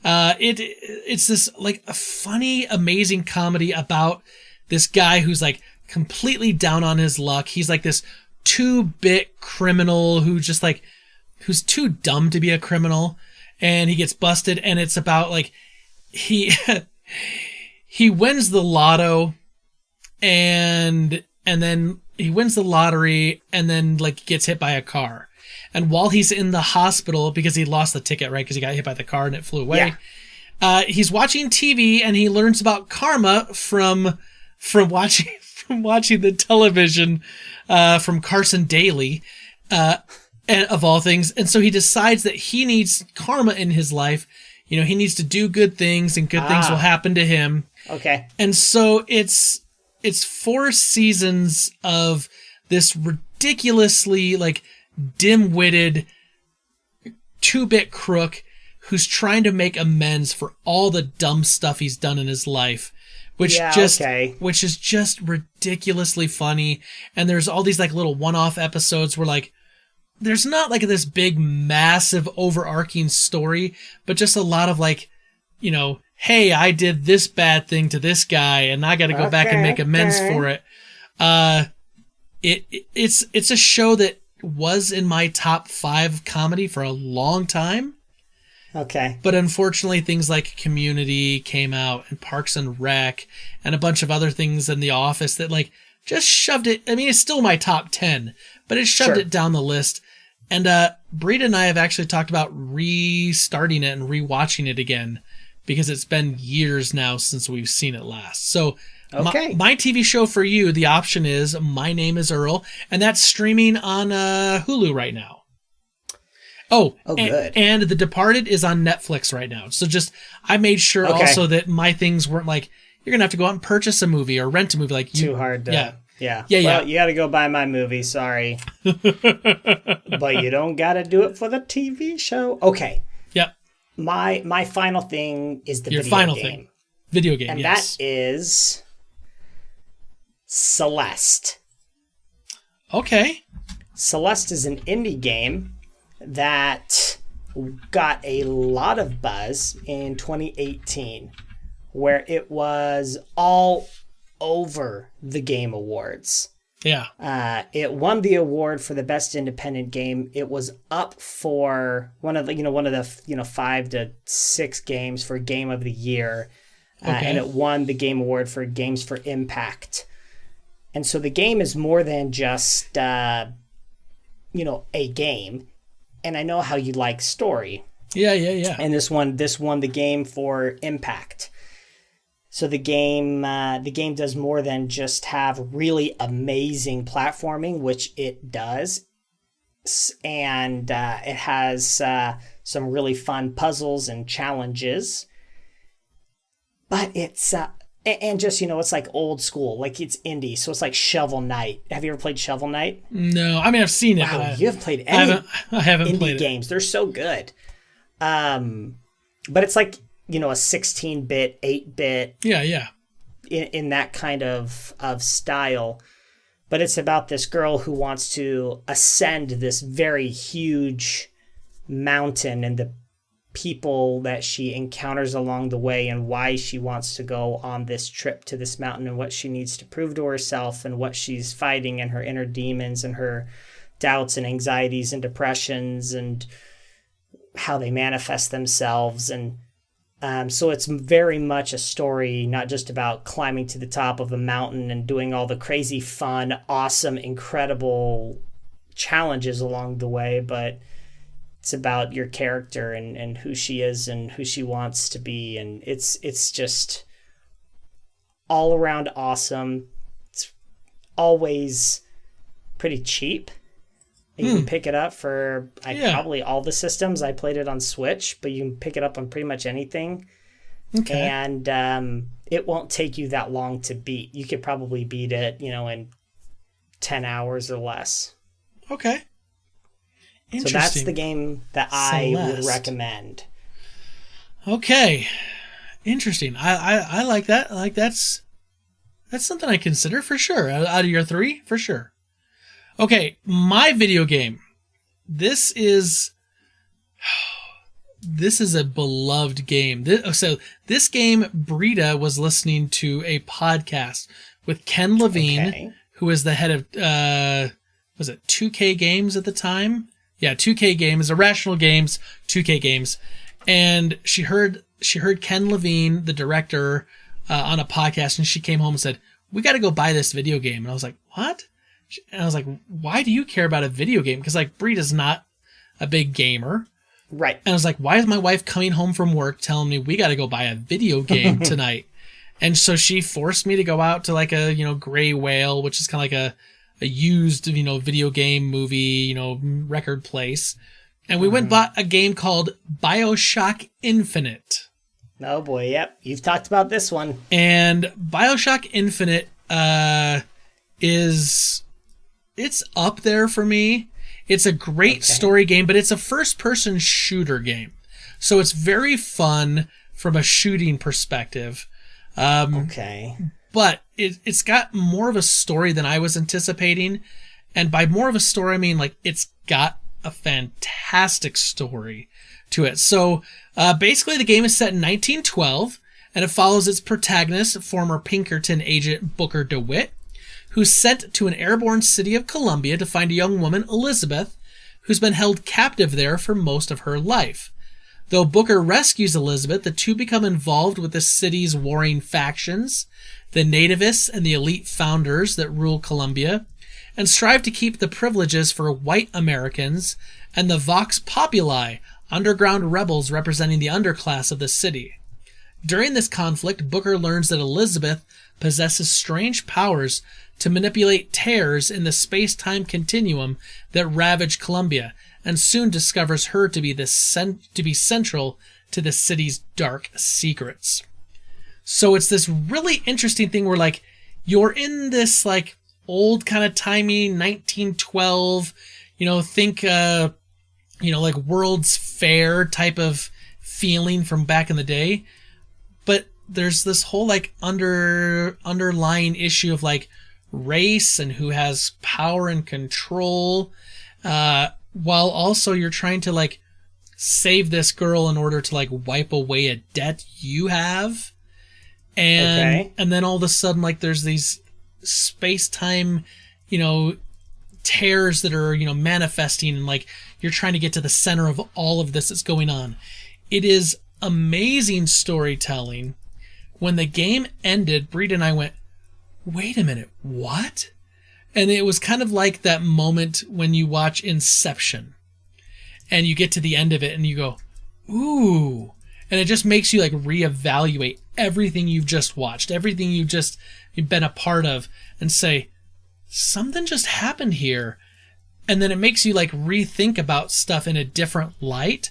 It's this like a funny, amazing comedy about this guy who's like completely down on his luck. He's like this 2-bit criminal who's too dumb to be a criminal, and he gets busted. And it's about like he wins the lotto, and then he wins the lottery, and then like gets hit by a car. And while he's in the hospital because he lost the ticket, right? Because he got hit by the car and it flew away. He's watching TV and he learns about karma from watching the television from Carson Daly, and of all things. And so he decides that he needs karma in his life. He needs to do good things and good things will happen to him. Okay. And so it's 4 seasons of this ridiculously like dim-witted 2-bit crook who's trying to make amends for all the dumb stuff he's done in his life. Which is just ridiculously funny. And there's all these like little one-off episodes where like there's not like this big massive overarching story, but just a lot of like, hey, I did this bad thing to this guy and I got to go back and make amends for it. It's a show that was in my top 5 comedy for a long time. Okay. But unfortunately, things like Community came out and Parks and Rec and a bunch of other things in The Office that like just shoved it. I mean, it's still my top 10, but it shoved it down the list. And Brita and I have actually talked about restarting it and rewatching it again because it's been years now since we've seen it last. So my TV show for you, the option is My Name is Earl, and that's streaming on Hulu right now. Good. And The Departed is on Netflix right now. So I made sure also that my things weren't like, you're going to have to go out and purchase a movie or rent a movie. Like too hard to... Yeah. Well, you got to go buy my movie. Sorry. But you don't got to do it for the TV show. Okay. Yep. My final thing is the Video game, and yes. that is Celeste. Okay. Celeste is an indie game that got a lot of buzz in 2018, where it was all over the Game Awards. Yeah. It won the award for the best independent game. It was up for one of the 5 to 6 games for Game of the Year, and it won the Game Award for Games for Impact. And so the game is more than just, a game. And I know how you like story. Yeah. And this won the game for impact. So the game does more than just have really amazing platforming, which it does. And it has some really fun puzzles and challenges. But it's and just, it's like old school, like it's indie, so it's like Shovel Knight. Have you ever played Shovel Knight? No, I mean I've seen it. Wow, you haven't played any I haven't indie played games. They're so good. But it's like, a 16-bit, 8-bit. Yeah. In that kind of style. But it's about this girl who wants to ascend this very huge mountain and the people that she encounters along the way and why she wants to go on this trip to this mountain and what she needs to prove to herself and what she's fighting and her inner demons and her doubts and anxieties and depressions and how they manifest themselves. And so it's very much a story, not just about climbing to the top of a mountain and doing all the crazy, fun, awesome, incredible challenges along the way, but it's about your character and who she is and who she wants to be. And it's just all around awesome. It's always pretty cheap. You can pick it up for probably all the systems. I played it on Switch, but you can pick it up on pretty much anything. Okay. And it won't take you that long to beat. You could probably beat it, in 10 hours or less. Okay. So that's the game that I would recommend. Okay. Interesting. I like that. That's something I consider for sure. Out of your 3, for sure. Okay, my video game. This is a beloved game. This game, Brita was listening to a podcast with Ken Levine, who was the head of, was it 2K Games at the time? Yeah, 2K Games, Irrational Games, 2K Games. And she heard Ken Levine, the director, on a podcast, and she came home and said, "We got to go buy this video game." And I was like, "What?" And I was like, "Why do you care about a video game?" Because Brita's not a big gamer. Right. And I was like, "Why is my wife coming home from work telling me we got to go buy a video game tonight?" And so she forced me to go out to a, Gray Whale, which is kind of like a used, video game movie, record place. And we went and bought a game called BioShock Infinite. Oh boy, yep. You've talked about this one. And BioShock Infinite it's up there for me. It's a great story game, but it's a first-person shooter game. So it's very fun from a shooting perspective. But it's got more of a story than I was anticipating. And by more of a story, I mean, it's got a fantastic story to it. So basically, the game is set in 1912, and it follows its protagonist, former Pinkerton agent Booker DeWitt, who's sent to an airborne city of Columbia to find a young woman, Elizabeth, who's been held captive there for most of her life. Though Booker rescues Elizabeth, the two become involved with the city's warring factions, the nativists and the elite founders that rule Columbia, and strive to keep the privileges for white Americans and the Vox Populi, underground rebels representing the underclass of the city. During this conflict, Booker learns that Elizabeth possesses strange powers to manipulate tears in the space-time continuum that ravage Columbia, and soon discovers her to be central to the city's dark secrets. So it's this really interesting thing where you're in this old kind of timey 1912, think World's Fair type of feeling from back in the day, but there's this whole underlying issue of race and who has power and control, while also you're trying to save this girl in order to wipe away a debt you have. And then all of a sudden there's these space-time, tears that are, manifesting, and you're trying to get to the center of all of this that's going on. It is amazing storytelling. When the game ended, Brita and I went, wait a minute, what? And it was kind of like that moment when you watch Inception and you get to the end of it and you go, ooh. And it just makes you like reevaluate everything you've just watched, everything you've been a part of, and say, something just happened here. And then it makes you like rethink about stuff in a different light.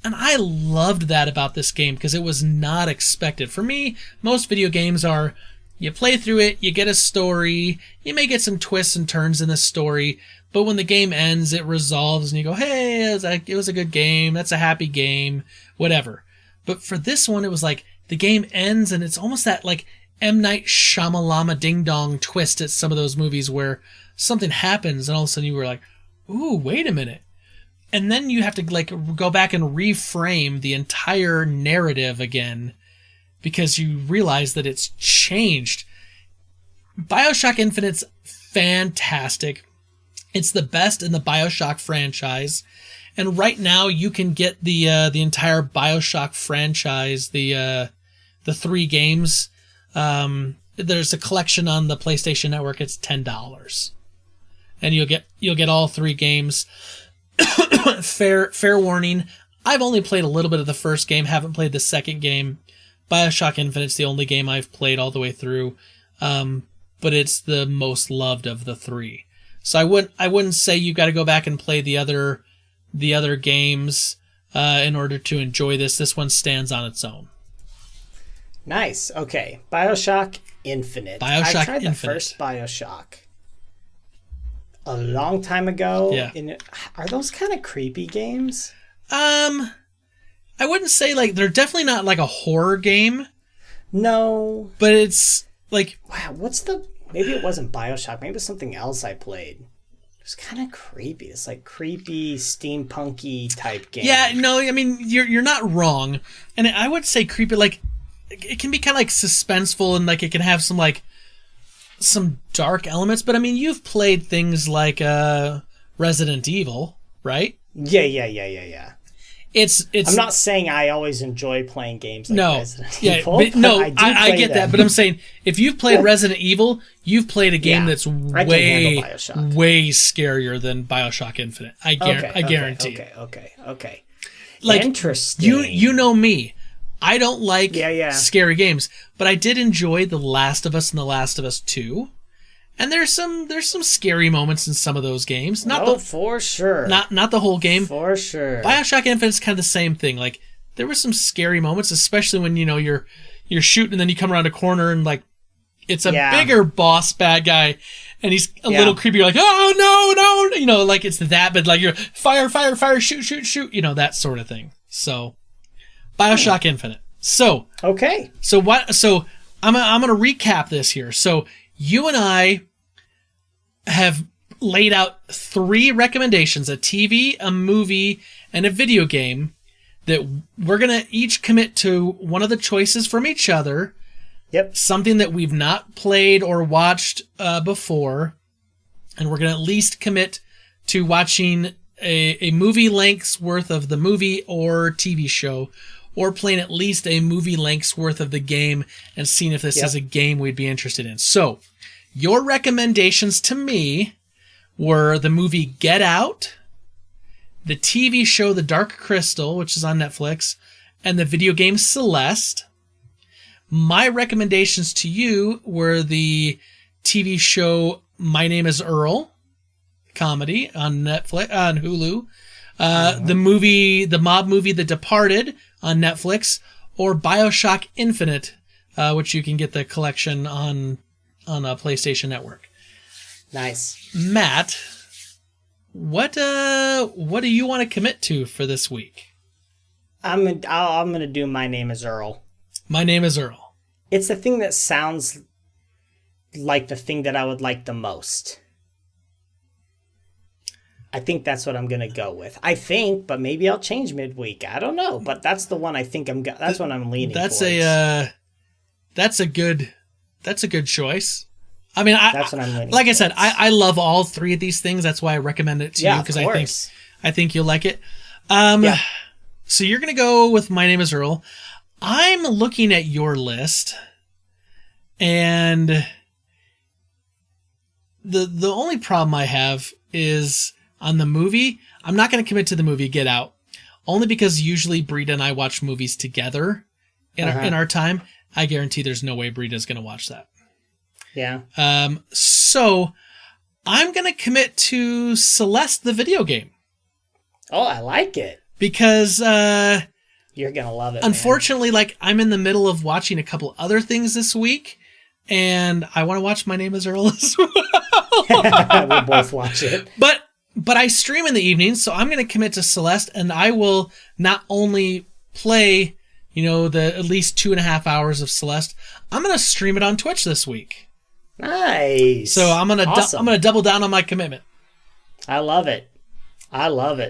And I loved that about this game because it was not expected. For me, most video games are, you play through it, you get a story, you may get some twists and turns in the story, but when the game ends, it resolves and you go, hey, it was a good game, that's a happy game, whatever. But for this one, it was like, the game ends and it's almost that like M. Night Shyamalama Ding Dong twist at some of those movies where something happens and all of a sudden you were like, ooh, wait a minute. And then you have to like go back and reframe the entire narrative again because you realize that it's changed. BioShock Infinite's fantastic. It's the best in the BioShock franchise. And right now you can get the entire BioShock franchise, the 3 games. There's a collection on the PlayStation Network. It's $10. And you'll get all 3 games. Fair warning. I've only played a little bit of the first game, haven't played the second game. BioShock Infinite's the only game I've played all the way through, but it's the most loved of the 3. So I wouldn't say you got to go back and play the other games in order to enjoy this. This one stands on its own. Nice. Okay, BioShock Infinite. I tried the first BioShock a long time ago. Yeah. Are those kind of creepy games? I wouldn't say like they're definitely not like a horror game. No. But it's like, wow, maybe it wasn't BioShock, maybe it was something else I played. It was kind of creepy. It's like creepy steampunky type game. Yeah, no, I mean you're not wrong. And I would say creepy, like it can be kind of like suspenseful and like it can have some dark elements, but I mean you've played things like Resident Evil, right? Yeah. It's. I'm not saying I always enjoy playing games like Resident Evil. I get that, but I'm saying if you've played Resident Evil, you've played a game that's way scarier than BioShock Infinite. I guarantee. Okay. Like, interesting. You know me. I don't like scary games, but I did enjoy The Last of Us and The Last of Us 2. And there's some scary moments in some of those games. For sure. Not the whole game. For sure. BioShock Infinite's kind of the same thing. Like there were some scary moments, especially when you're shooting and then you come around a corner and like it's a bigger boss bad guy and he's a little creepy. You're like, oh no, like it's that, but like you're fire, shoot, that sort of thing. So BioShock Infinite. So okay. So I'm gonna recap this here. So you and I have laid out 3 recommendations, a TV, a movie, and a video game that we're going to each commit to one of the choices from each other. Yep. Something that we've not played or watched before. And we're going to at least commit to watching a movie length's worth of the movie or TV show, or playing at least a movie length's worth of the game and seeing if this is a game we'd be interested in. So, your recommendations to me were the movie Get Out, the TV show The Dark Crystal, which is on Netflix, and the video game Celeste. My recommendations to you were the TV show My Name is Earl, comedy on Netflix, on Hulu, the mob movie The Departed on Netflix, or BioShock Infinite, which you can get the collection on a PlayStation Network. Nice. Matt, what do you want to commit to for this week? I'm gonna do My Name is Earl. My Name is Earl. It's the thing that sounds like the thing that I would like the most. I think that's what I'm gonna go with. But maybe I'll change midweek. I don't know, but that's the one I think that's what I'm leaning towards. That's a good choice. I mean, that's what I'm leaning like towards. I said, I love all 3 of these things. That's why I recommend it to you, because I think you'll like it. So you're gonna go with My Name is I'm looking at your list, and the only problem I have is on the movie. I'm not going to commit to the movie Get Out, only because usually Brita and I watch movies together in our time. I guarantee there's no way Brita's going to watch that. Yeah. So I'm going to commit to Celeste, the video game. Oh, I like it. Because you're going to love it. Unfortunately, like I'm in the middle of watching a couple other things this week, and I want to watch My Name is Earl as well. We'll both watch it. But I stream in the evenings, so I'm going to commit to Celeste, and I will not only play, the at least 2.5 hours of Celeste, I'm going to stream it on Twitch this week. Nice. So I'm going Awesome. to double down on my commitment. I love it.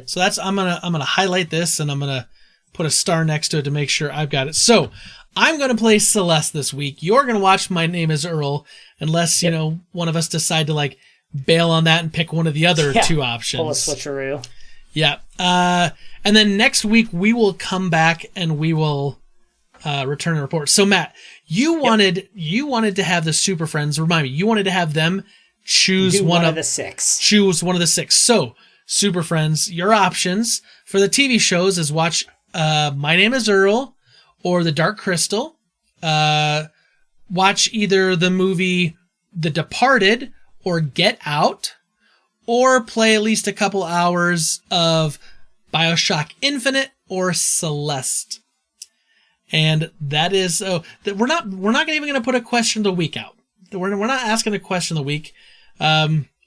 So I'm going to highlight this, and I'm going to put a star next to it to make sure I've got it. So I'm going to play Celeste this week. You're going to watch My Name is Earl, unless, one of us decide to bail on that and pick one of the other two options. Pull a switcheroo. Yeah. And then next week we will come back and we will return a report. So Matt, you wanted to have the Super Friends. Remind me, you wanted to have them choose one of the six. Choose one of the six. So Super Friends, your options for the TV shows is watch My Name is Earl or The Dark Crystal. Watch either the movie The Departed or Get Out, or play at least a couple hours of BioShock Infinite or Celeste. And that is we're not even going to put a question of the week out. We're not asking a question of the week.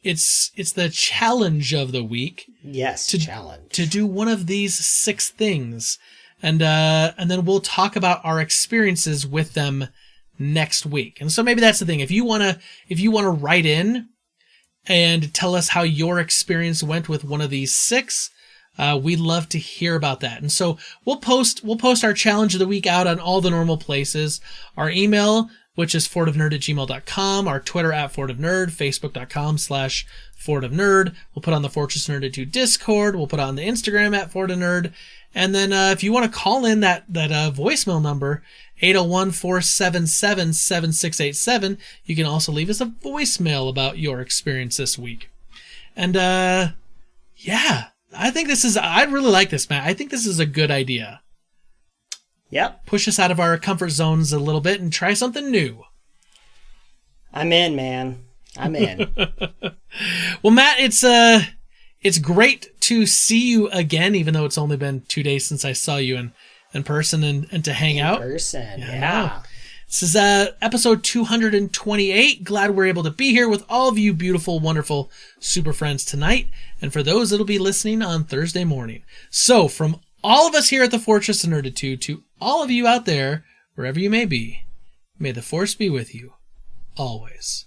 It's the challenge of the week. Yes, challenge to do one of these 6 things, and then we'll talk about our experiences with them next week. And so maybe that's the thing. If you wanna write in and tell us how your experience went with one of these 6, we'd love to hear about that. And so we'll post our challenge of the week out on all the normal places. Our email, which is fortofnerd@gmail.com, our Twitter @fortofnerd, facebook.com/fortofnerd. We'll put on the Fortress of Nerditude Discord. We'll put on the Instagram @fortofnerd. And then if you want to call in that voicemail number, 801-477-7687, you can also leave us a voicemail about your experience this week. And I think I really like this, Matt. I think this is a good idea. Yep. Push us out of our comfort zones a little bit and try something new. I'm in, man. I'm in. Well, Matt, it's great to see you again, even though it's only been 2 days since I saw you in person and to hang out. In person, yeah. This is episode 228. Glad we're able to be here with all of you beautiful, wonderful Super Friends tonight, and for those that'll be listening on Thursday morning. So, from all of us here at the Fortress of Nerditude to all of you out there, wherever you may be, may the Force be with you, always.